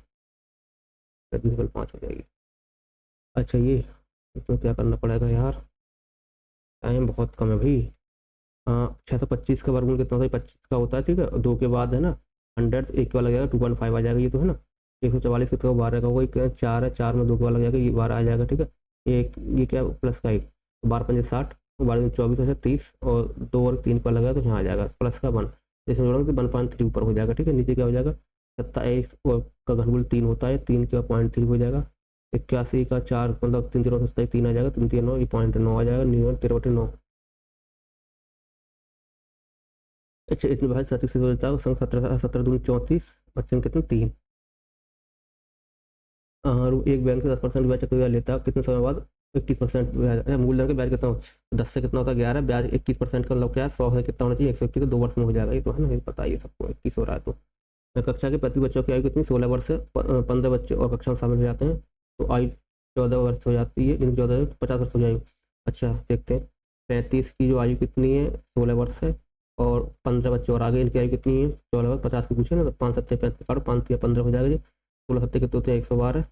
पहले 5 हो जाएगी। अच्छा ये इसमें क्या करना पड़ेगा यार, टाइम बहुत कम है भाई। 625 का वर्गमूल कितना होता है, 25 का होता है, ठीक है। 2 के बाद है ना 100, 1 का लग जाएगा 2.5 आ जाएगा, ये तो है ना। 144 कितना 12 का होगा, 4 है, 4 में 2 का लग जाएगा, ये 12 आ जाएगा, ठीक है। ये क्या प्लस का 1, 12 पंजे 60, 12 24 है 30, और 2 और 3 का लगा, तो यहाँ आ जाएगा प्लस का 1, इसमें जोड़ेंगे तो 1.3 ऊपर हो जाएगा, ठीक है। नीचे क्या हो जाएगा 27 का घनमूल 3 होता है, 3 का 0.3 हो जाएगा, 81 का 4 मतलब 3 0 27 3 आ जाएगा, 3 3 9, ये 0.9 आ जाएगा, 13/9। अच्छा इतने भाई 37 से होता है, 17 17 दूनी 34, बच्चे कितने 3। और एक बैंक से 10% ब्याज चक्रवृद्धि लेता है, कितने समय बाद 21% ब्याज, मूलधन का ब्याज कितना हो 10 से कितना होता है 11, ब्याज 21% का मतलब क्या है 100 से कितना होना चाहिए 121, तो 2 वर्ष में हो जाएगा, ये तो है ना, ये पता ही है सबको 21 हो रहा है। तो कक्षा के प्रति बच्चों की आयु कितनी 16 वर्ष से 15 बच्चे और कक्षा में शामिल हो जाते हैं, तो आयु 14 वर्ष हो जाती है, जिनकी 14 50 वर्ष हो जाएगी। अच्छा देखते हैं 35 की जो आयु कितनी है 16 वर्ष है, और 15 बच्चे और आगे इनकी आयु कितनी है 14 वर्ष, 50 की पूछे ना, तो 5 7 35 काटो 5 या 15 हो जाएगा जी, 16 7 कितने होते हैं 112,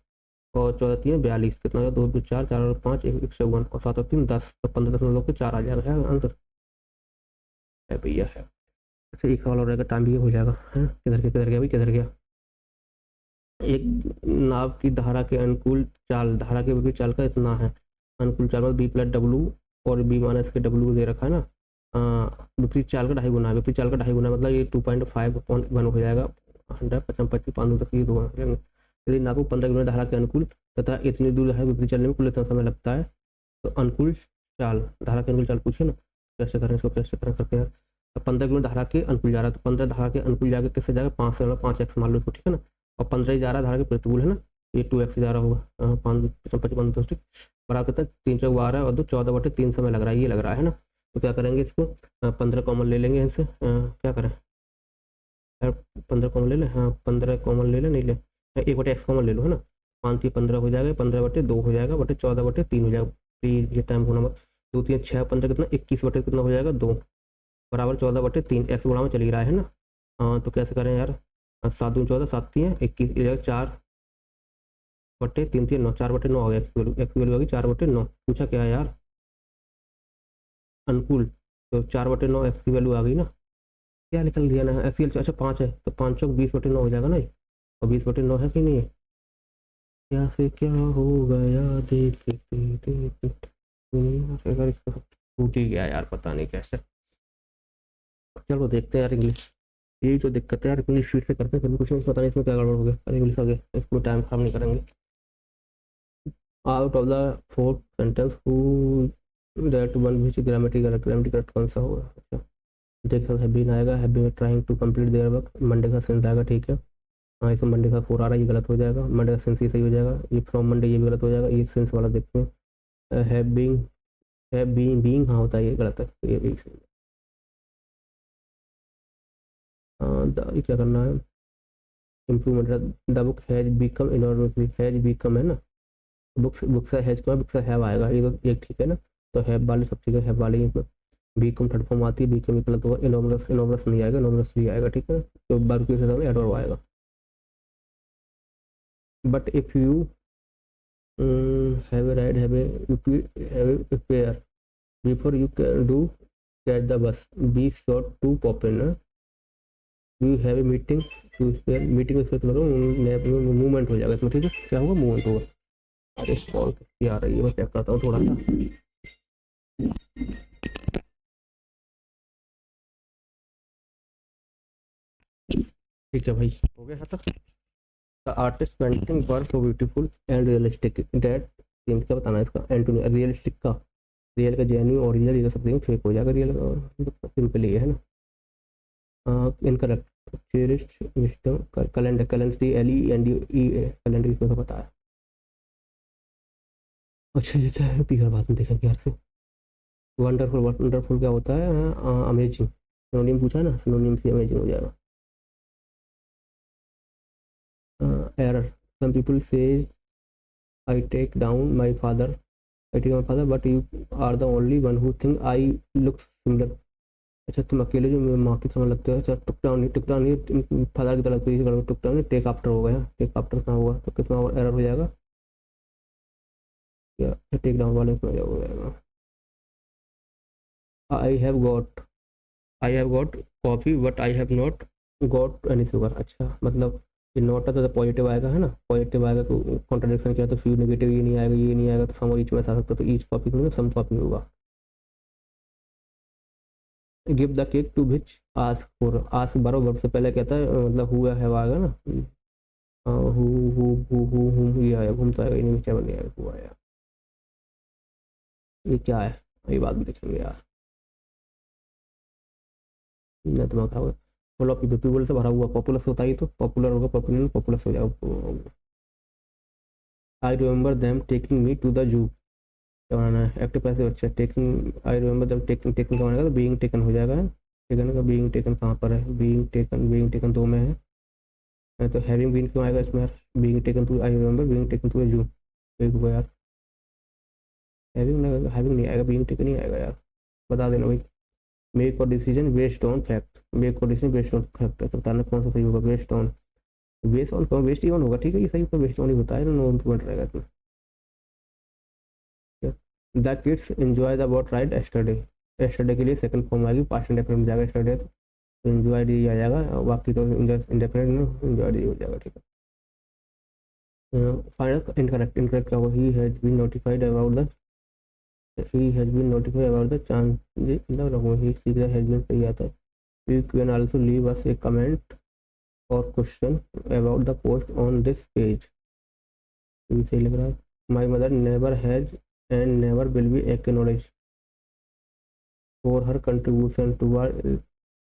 और 14 3 42, कितना हो गया, 2 2 4, 4 और 5 1 1 और 7 और 3 10, तो 15 के 4 आ जाएगा, है आंसर है भैया है। अच्छा एक सवाल और रहेगा, टाइम भी हो जाएगा है। किधर गया भाई, किधर गया। एक नाव की धारा के अनुकूल चाल, धारा के विपरीत चाल का इतना है। अनुकूल चाल मतलब बी प्लस डब्लू और बी माइनस के डब्लू दे रखा है ना। विपरीत चाल का 2.5 गुना है, विपरीत चाल का 2.5 गुना मतलब ये 2.5/1 हो जाएगा। 100 55 25 5 तक ये दो हो जाएंगे। यदि नाव को 15 किलोमीटर धारा के अनुकूल तथा इतनी दूर है विपरीत चलने में कुल इतना समय लगता है, तो अनुकूल चाल, धारा के अनुकूल चाल पूछे ना, कैसे करें इसको, कैसे कर सकते हैं। 15 किलोमीटर धारा के अनुकूल जा रहा है, तो 15 धारा के अनुकूल जाकर किससे जाएगा, 5 से 5x मान लो उसको, ठीक है ना। और 15 ही जा रहा है धारा के प्रतिकूल, है ना, ये 2x जा रहा होगा। 5 55 25 बराबर कितना, 3 चौक 12 और 2 14/3 समय लग रहा है, ये लग रहा है ना। तो क्या करेंगे इसको, 15 कॉमन ले लेंगे इनसे, क्या करें यार, 15 कॉमन ले लें, हाँ 15 कॉमन ले लें, नहीं ले 1/x कॉमन ले लो, है ना। 5 3 15 हो जाएगा, 15/2 हो जाएगा, 14/3 हो जाएगा। फिर ये टाइम होना मत, 2 3 6 15 कितना 21 कितना हो जाएगा 2 बराबर 14/3, एक्स बराबर चल ही रहा है ना। हाँ तो कैसे करें यार, 7 दूनी 14, 7 3 21, 4/3 4/9 हो गया, एक्स वैल्यू होगी 4/9। पूछा क्या है यार, अनुकूल, तो 4/9 एक्स की वैल्यू आ गई ना। क्या निकल दिया ना, एक्स अच्छा 5 है, तो 5 चौक 20/9 हो जाएगा ना ये। और 20/9 है कि नहीं है, क्या से क्या हो गया देखते देखते दुनिया से, अगर इसका टूट ही गया यार, पता नहीं कैसे। चलो देखते हैं यार इंग्लिश, यही तो दिक्कत है यार, इंग्लिश शीट से करते हैं फिर कुछ नहीं, पता नहीं इसमें क्या गड़बड़ हो गया। अरे इंग्लिश आ गया, इसको टाइम खराब नहीं करेंगे। Out of the 4 sentence who that one which grammatical कौन सा होगा। अच्छा देखो हैव बीन आएगा, have been trying to complete their work, Monday का सेंस आएगा, ठीक है। हाँ इसमें मंडे का 4 आ रहा है, ये गलत हो जाएगा, मंडे का सेंस ही सही हो जाएगा। ये फ्रॉम मंडे ये भी गलत हो जाएगा, ये सेंस वाला देखते हैं। हैव बीइंग हाँ होता है, ये गलत है, ये भी। ये क्या करना है, improvement, the book has become enormously, has become है ना, बुक्स हैज का बुक्स हैव आएगा, ये तो एक ठीक है ना। तो हैव वाली सब चीज़ें हैव वाली बीकम थर्ड फॉर्म आती है, बीकम गलत होगा, इनॉर्मस इनॉर्मस नहीं आएगा, इनॉर्मसली आएगा, ठीक है। तो वर्ब के साथ में एडवर्ब आएगा। But if you have a ride, have a prayer before you can do catch the bus, be sure to pop in, you have a meeting to spare, meeting spare मतलब movement हो जाएगा इसमें, ठीक है। क्या होगा, movement होगा। अरे कॉल किसकी आ रही है, मैं चेक करता हूँ थोड़ा सा। ठीक है भाई, हो गया खत्म। The artist painting were so beautiful and realistic that seems, क्या बताना है इसका, एंटोनी, रियलिस्टिक का, रियल का जेन्यू ओरिजिनल, ये सब चीज़ें फेक हो जाएगा, रियल सिंपल ही है ना। Incorrect, cherished wisdom, calendar, calendar LENDER, calendar इसमें तो पता है। अच्छा ये क्या है, पिछड़ बाद में देखेंगे यार से। वंडरफुल, वंडरफुल क्या होता है, अमेजिंग, सिनोनिम पूछा है ना, सिनोनिम से अमेजिंग हो जाएगा। Error, some people say I take down my father, I take my father but you are the only one who think I look similar. अच्छा तुम अकेले जो मेरे माँ की समझ लगते हो। अच्छा टुक डाउन नहीं, फादर की तरह टुक डाउन नहीं, टेक आफ्टर हो गया, टेक आफ्टर कहाँ हुआ, तो कितना एरर हो जाएगा, या टेक डाउन वाले में हो जाएगा। I have got, I have got coffee but I have not got any sugar. अच्छा मतलब ये नॉट है तो पॉजिटिव आएगा, है ना, पॉजिटिव आएगा तो कॉन्ट्रडिक्शन किया तो फ्यू नेगेटिव, ये नहीं आएगा, ये नहीं आएगा, तो सम और ईच में आ सकता, तो ईच कॉपी में सम कॉपी होगा। Give the cake to which ask for, ask borrow verb से पहले कहता है, मतलब हुआ है आएगा ना। हु ये आया, घूमता है, इन्हीं में क्या बन गया, हुआ आया। ये क्या है, ये बात भी देखेंगे यार, मैं दिमाग खराब है। फुल ऑफ पीपल से भरा हुआ, पॉपुलस होता ही तो पॉपुलर होगा, पॉपुलर पॉपुलस हो जाएगा। I remember them taking me to the zoo, क्या बनाना है, एक्टिव पैसिव, अच्छा taking, I remember them taking, taking का बनेगा तो बीइंग टेकन हो जाएगा। टेकन का बीइंग टेकन कहाँ पर है, बीइंग टेकन दो में है, तो हैविंग बीन क्यों आएगा इसमें यार, being taken to, I remember being taken to a zoo, एक हुआ यार, हैविंग नहीं आएगा, बीइंग टेकन ही आएगा यार, बता देना भाई। Make or decision based on fact, make or decision based on fact, तो बताना कौन सा सही होगा, based on, base on come west ही ऑन होगा, ठीक है, ये सही तो वेस्ट ऑन ही होता है, नो इम्प्रूवमेंट रहेगा इसमें। The kids enjoy the boat ride yesterday, yesterday के लिए सेकंड फॉर्म आएगी, पास्ट इंडेफिनिट में जाएगा एस्टरडे, तो एंजॉय डी आ जाएगा, और बाकी तो इंडेफिनिट में एंजॉय डी हो जाएगा, ठीक है। फाइनल इनकरेक्ट, इनकरेक्ट क्या होगा, he has been notified about the, he has been notified about the change in the document, he सीधा has been सही आता है। You can also leave us a comment or question about the post on this page, ये सही लग रहा है। My mother never has and never will be acknowledged for her contribution toward,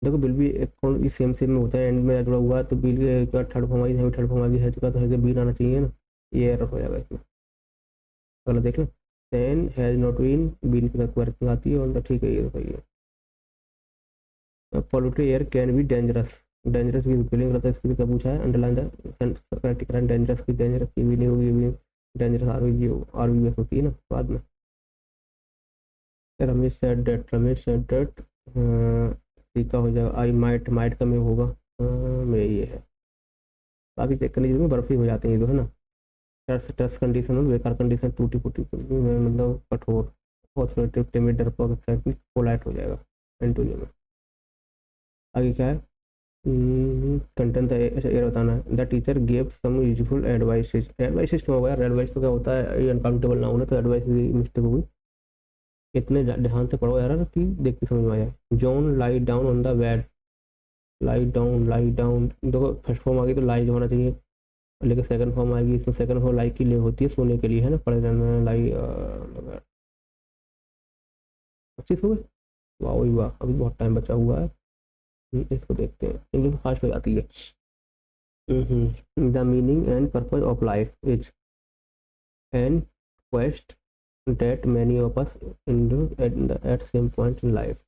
देखो बिल भी अकाउंट सेम सेम में होता है, एंड में जुड़ा हुआ है, तो बिल का थर्ड फॉर्म आई है, थर्ड फॉर्म आगे है चुका, तो है बीन आना चाहिए ना, ये एरर हो जाएगा इसमें, गलत देख लो। देन हैज नॉट बीन के साथ वर्किंग आती है, और ठीक है, ये सही है। Polluted air can be dangerous, dangerous की स्पेलिंग गलत है, इसके लिए क्या पूछा है, अंडरलाइन द डेंजरस की, डेंजरस की भी नहीं होगी, ये भी डेंजरस आर वी एस होती है ना बाद में। रमेश सेड दैट का हो जाएगा, आई माइट, माइट का में होगा में ये है, बाकी चेक करने की बर्फ ही हो जाती है ये तो, है ना। टर्स टर्स कंडीशन में बेकार कंडीशन, टूटी फूटी मतलब कठोर, ऑथोरिटेटिव, टिमिड, डरपोक, एक्साइटमेंट, पोलाइट हो जाएगा एंटोनियम में। आगे क्या है, कंटेंट ये बताना है। The teacher gave some useful advices, advices क्यों होगा यार, एडवाइस तो क्या होता है, ये अनकाउंटेबल ना होना, तो एडवाइस मिस्टेक होगी, इतने ध्यान से पढ़ो यार कि देख के समझ में आ जाए। John lie down on the bed, lie down, lie down, देखो फर्स्ट फॉर्म आ गई तो लाई होना चाहिए, लेकिन सेकंड फॉर्म आएगी, इसमें सेकंड फॉर्म लाई के लिए होती है, सोने के लिए, है ना, पढ़े रहना लाई, 25 हो गए, वाह वही वाह, अभी बहुत टाइम बचा हुआ है। इसको देखते हैं, इंग्लिश फास्ट हो जाती है। The meaning and purpose of life is an quest that many of us endure at same point in life।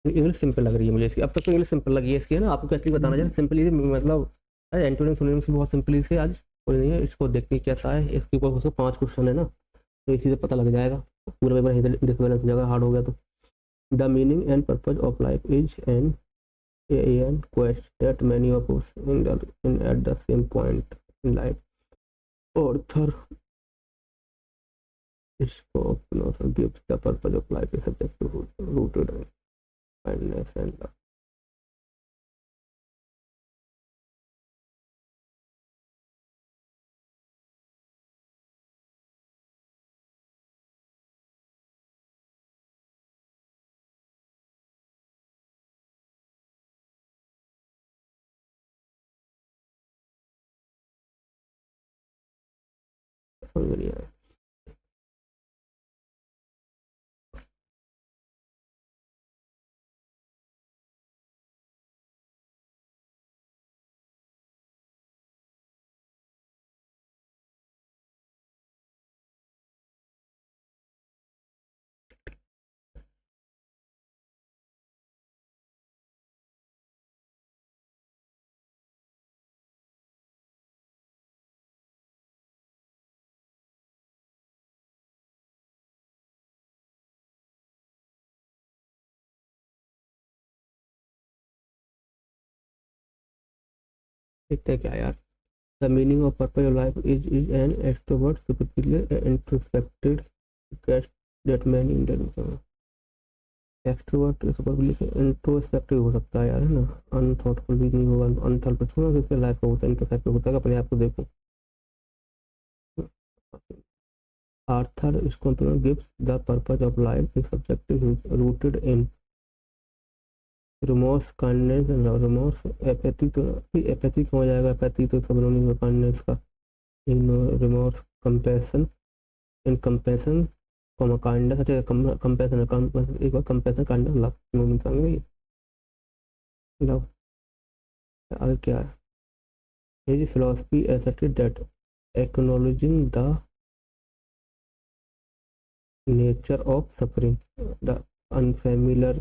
English simple लग रही है मुझे इसकी, अब तक तो इंग्लिश सिंपल लगी है इसकी, है ना, आपको कैसे बताना चाहिए सिंपल, ये मतलब एंटोनियम सुनने से बहुत सिंपल से आज कोई नहीं है, इसको देखते कैसा है, इसके ऊपर उसको 5 क्वेश्चन है ना, तो इसी से पता लग जाएगा, पूरा पेपर डिसबैलेंस हो जाएगा, हार्ड हो गया तो। The meaning and purpose of life is an quest that many of us in at the same point in life. Author scope also gives the purpose of life is subject to rooted in kindness and love। समझ नहीं आया, देखते क्या यार। The meaning of purpose of life is an extrovert superior introspected guest that many interview. Extrovert superior introspective हो सकता है यार, है ना, अनथॉटफुल भी नहीं होगा, अनथॉटफुल छोड़ो, किसके लाइफ का होता है इंट्रोस्पेक्टिव होता है, अपने आप को देखो। Arthur is component gives the purpose of life is subjective rooted in remorse, kindness and love. Remorse apathy, तो एपैथी हो जाएगा, एपैथी तो सब लोग नहीं, काइंडनेस का in remorse, compassion in compassion comma kindness, अच्छा कंपैशन, एक बार कंपैशन काइंडनेस लव मीन समझ, लव। आगे क्या है, his philosophy asserted that acknowledging the nature of suffering, the unfamiliar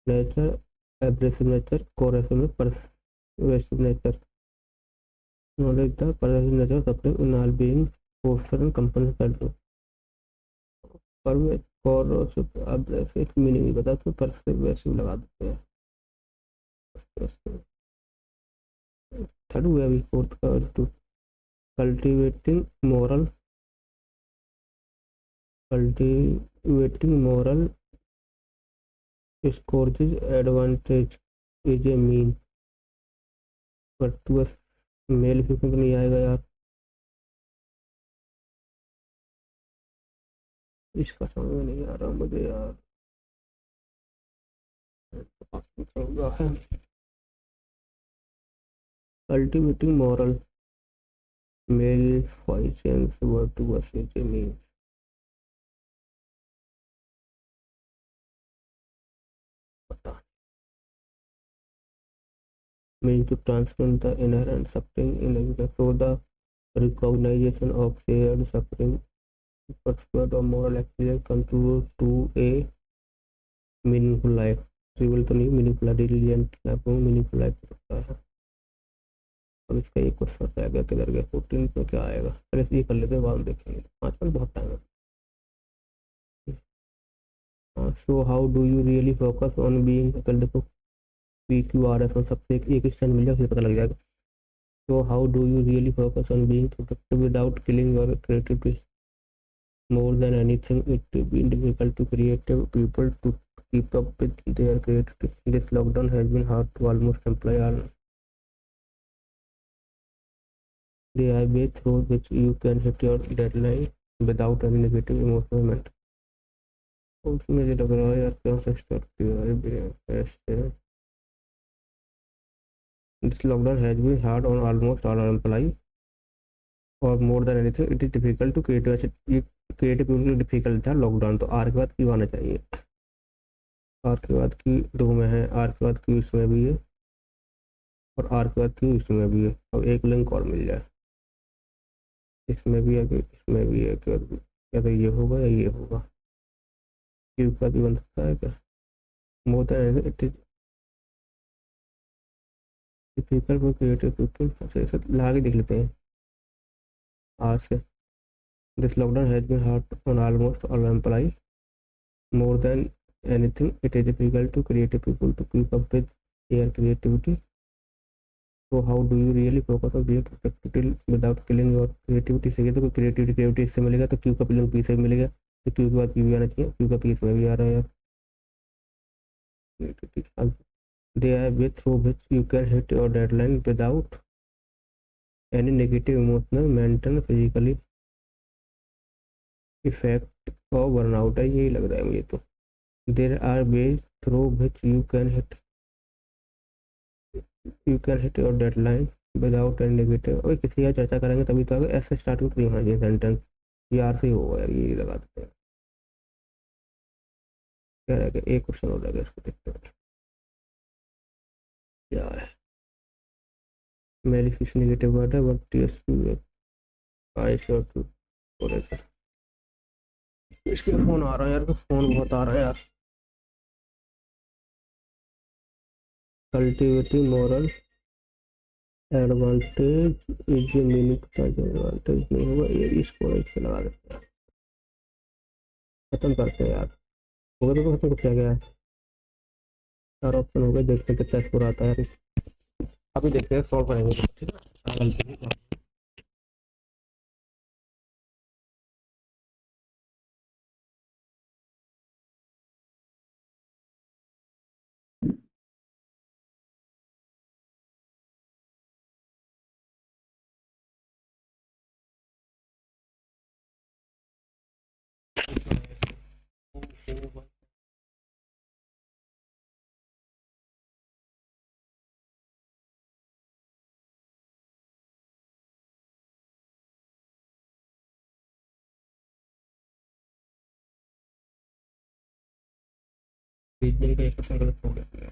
nature, abrasive nature, corrosive, pervasive nature, knowledge the pervasive nature of suffering in all beings, foster and compensate। corrosive, abrasive meaning नहीं बता तो pervasive लगा देते हैं, third हुआ अभी, fourth का two. Cultivating moral scourges advantage is a mean. But बस मेल फिक्शन तो नहीं आएगा यार, इसका समझ में नहीं आ रहा मुझे यार। है कल्टिवेटिंग मोरल मेल फाइसेंस वर्टुअस इज ए मीन। पता means to transcend the inherent suffering in a so the recognition of shared suffering pursuit of moral excellence contribute to a meaningful life. Civil तो नहीं, मीनिंगफुल रिलिजेंट लाइफ में meaningful life हो सकता है। अब इसका एक क्वेश्चन रह गया, किधर गया 14 में क्या आएगा, पहले ये कर लेते हैं, बाद में देखेंगे, आजकल बहुत टाइम है। So how do you really focus on being, पहले देखो पी क्यू आर एस सबसे एक क्वेश्चन मिल जाए, फिर पता लग जाएगा। So how do you really focus on being productive without killing your creativity? More than anything, it been difficult to creative people to keep up with their creativity. This lockdown has been hard to almost employ all the way through which you can hit your deadline without any negative emotional moment. उसमें मुझे लग रहा है यार कौन सा start किया है। This lockdown has been hard on almost all our employees, और more than anything it is difficult to create, वैसे ये creative people के लिए difficult था लॉकडाउन, तो आर के बाद क्यों आना चाहिए, आर के बाद की दो में है, आर के बाद की इसमें भी है, और आर के बाद क्यों इसमें भी है। अब एक लिंक और मिल जाए, इसमें भी है कि इसमें भी है, कि या तो ये होगा या ये होगा, क्यू का भी बन सकता है क्या। More than it is difficult for creative people, ऐसे ऐसे ला के देख लेते हैं आज से। This lockdown has been hard on almost all employees, more than anything it is difficult to creative people to keep up with their creativity. So how do you really focus on being productive without killing your creativity? सही है, तो creativity इससे मिलेगा, तो Q का पिलंग P से मिलेगा, तो क्यू के बाद पी भी आना चाहिए, क्यू का पी इसमें भी आ रहा है यार। They are way through which you can hit your deadline without any negative emotional, mental, physically effect or burnout है, यही लग रहा है मुझे तो। There are ways through which you can hit your deadline without any negative, और किसी का चर्चा करेंगे तभी तो आगे, ऐसे स्टार्ट में नहीं होना चाहिए सेंटेंस, ये आर से होगा यार, ये लगा देते हैं। क्या रहेगा, एक क्वेश्चन हो जाएगा, इसको देखते हैं क्या है। मेलिफिश नेगेटिव वर्ड है, but yes I sure to, इसके फोन आ रहा है यार, फोन बहुत आ रहा है यार। Cultivating moral advantage is meaning का एडवांटेज नहीं होगा, ये इसको इससे लगा देते हैं, खत्म करते हैं यार। होगा तो खत्म किया गया है, चार ऑप्शन हो गए, देखते हैं कितना स्कोर आता है। अभी देखते हैं, सॉल्व करेंगे, ठीक है। रीजनिंग का एक क्वेश्चन गलत हो गया।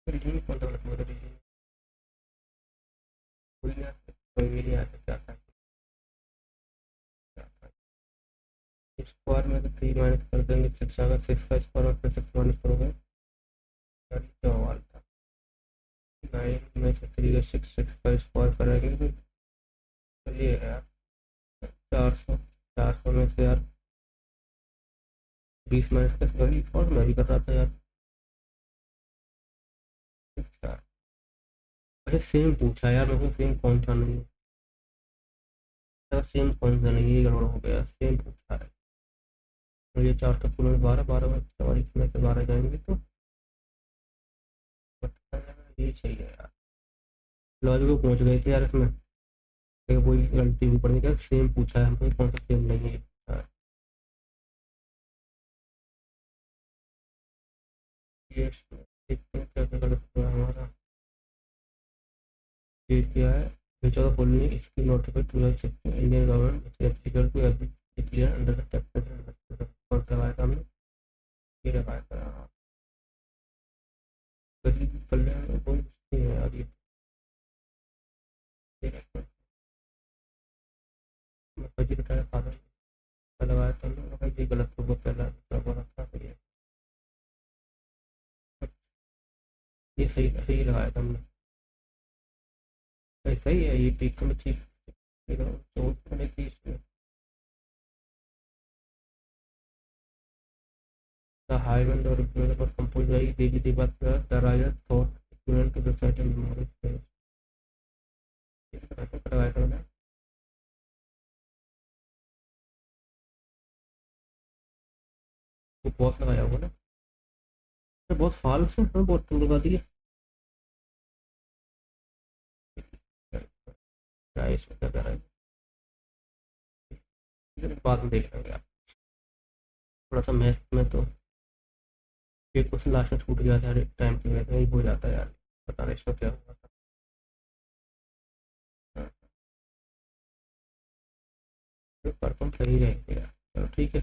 रीजन कौन सा गलत हुआ था? रीजन कोई नहीं आता, कोई भी नहीं आता, क्या था क्या था। स्क्वायर में तो 3 माइनस कर देंगे, 6 आएगा, 6 का स्क्वायर और फिर 6 माइनस करोगे, यार क्या सवाल था। 9 में से 3 का 6, 6 का स्क्वायर करेंगे तो चलिए यार 400, 400 में से यार 20 माइनस का स्क्वायर, और मैं भी कर रहा था यार। अच्छा, अरे सेम पूछा यार मेरे को, सेम कौन सा नहीं है, सेम कौन सा नहीं है, ये गड़बड़ हो गया, सेम पूछा है। मुझे 4 का पूरा 12, 12 में 44 में से 12 जाएंगे तो ये चाहिए यार। लॉजिक को पहुंच गए थे यार इसमें, लेकिन कोई गलती नहीं पड़ी, क्या सेम पूछा है हमको, कौन सा सेम नहीं है ये पूछा है। ये देखते हैं क्या क्या गलत हुआ हमारा। ये क्या है, which of the following is still notified to the Indian government which is applicable to every clear under the taxation कौन सा लगाया था हमने, ये लगाया था। गरीब कल्याण में कोई नहीं है यार, ये मैं फर्जी बताया फादर का लगाया था हमने, लगा ये गलत होगा, पहला दूसरा गलत था, तो ये सही सही लगाया था हमने। सही है ये, ठीक है ठीक, सोच मैंने की इसमें। The highway or equivalent was composed by Devi Devaswara, the Raja thought equivalent to the certain memory space. करवाया था मैंने, वो बहुत लगाया होगा ना, बहुत फाल से बहुत तुम लगा दिए। क्या इसमें क्या कर रहा है, बाद में देख लेंगे यार। थोड़ा सा मैथ में तो एक क्वेश्चन लास्ट में छूट गया था यार, एक टाइम पे वैसे ही हो जाता है यार, पता नहीं इसमें क्या हुआ था। परफॉर्म सही रहेंगे यार, चलो ठीक है।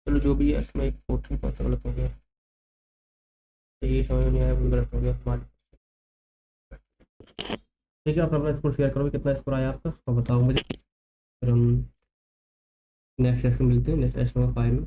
चलो जो भी है, इसमें एक पोर्शन कौन सा गलत हो गया, तो ये समझ में नहीं आया, वो गलत हो गया हमारे। ठीक है, आप अपना स्कोर शेयर करो, कितना स्कोर आया आपका और बताओ मुझे, फिर हम नेक्स्ट सेशन मिलते हैं, नेक्स्ट सेशन 5 में।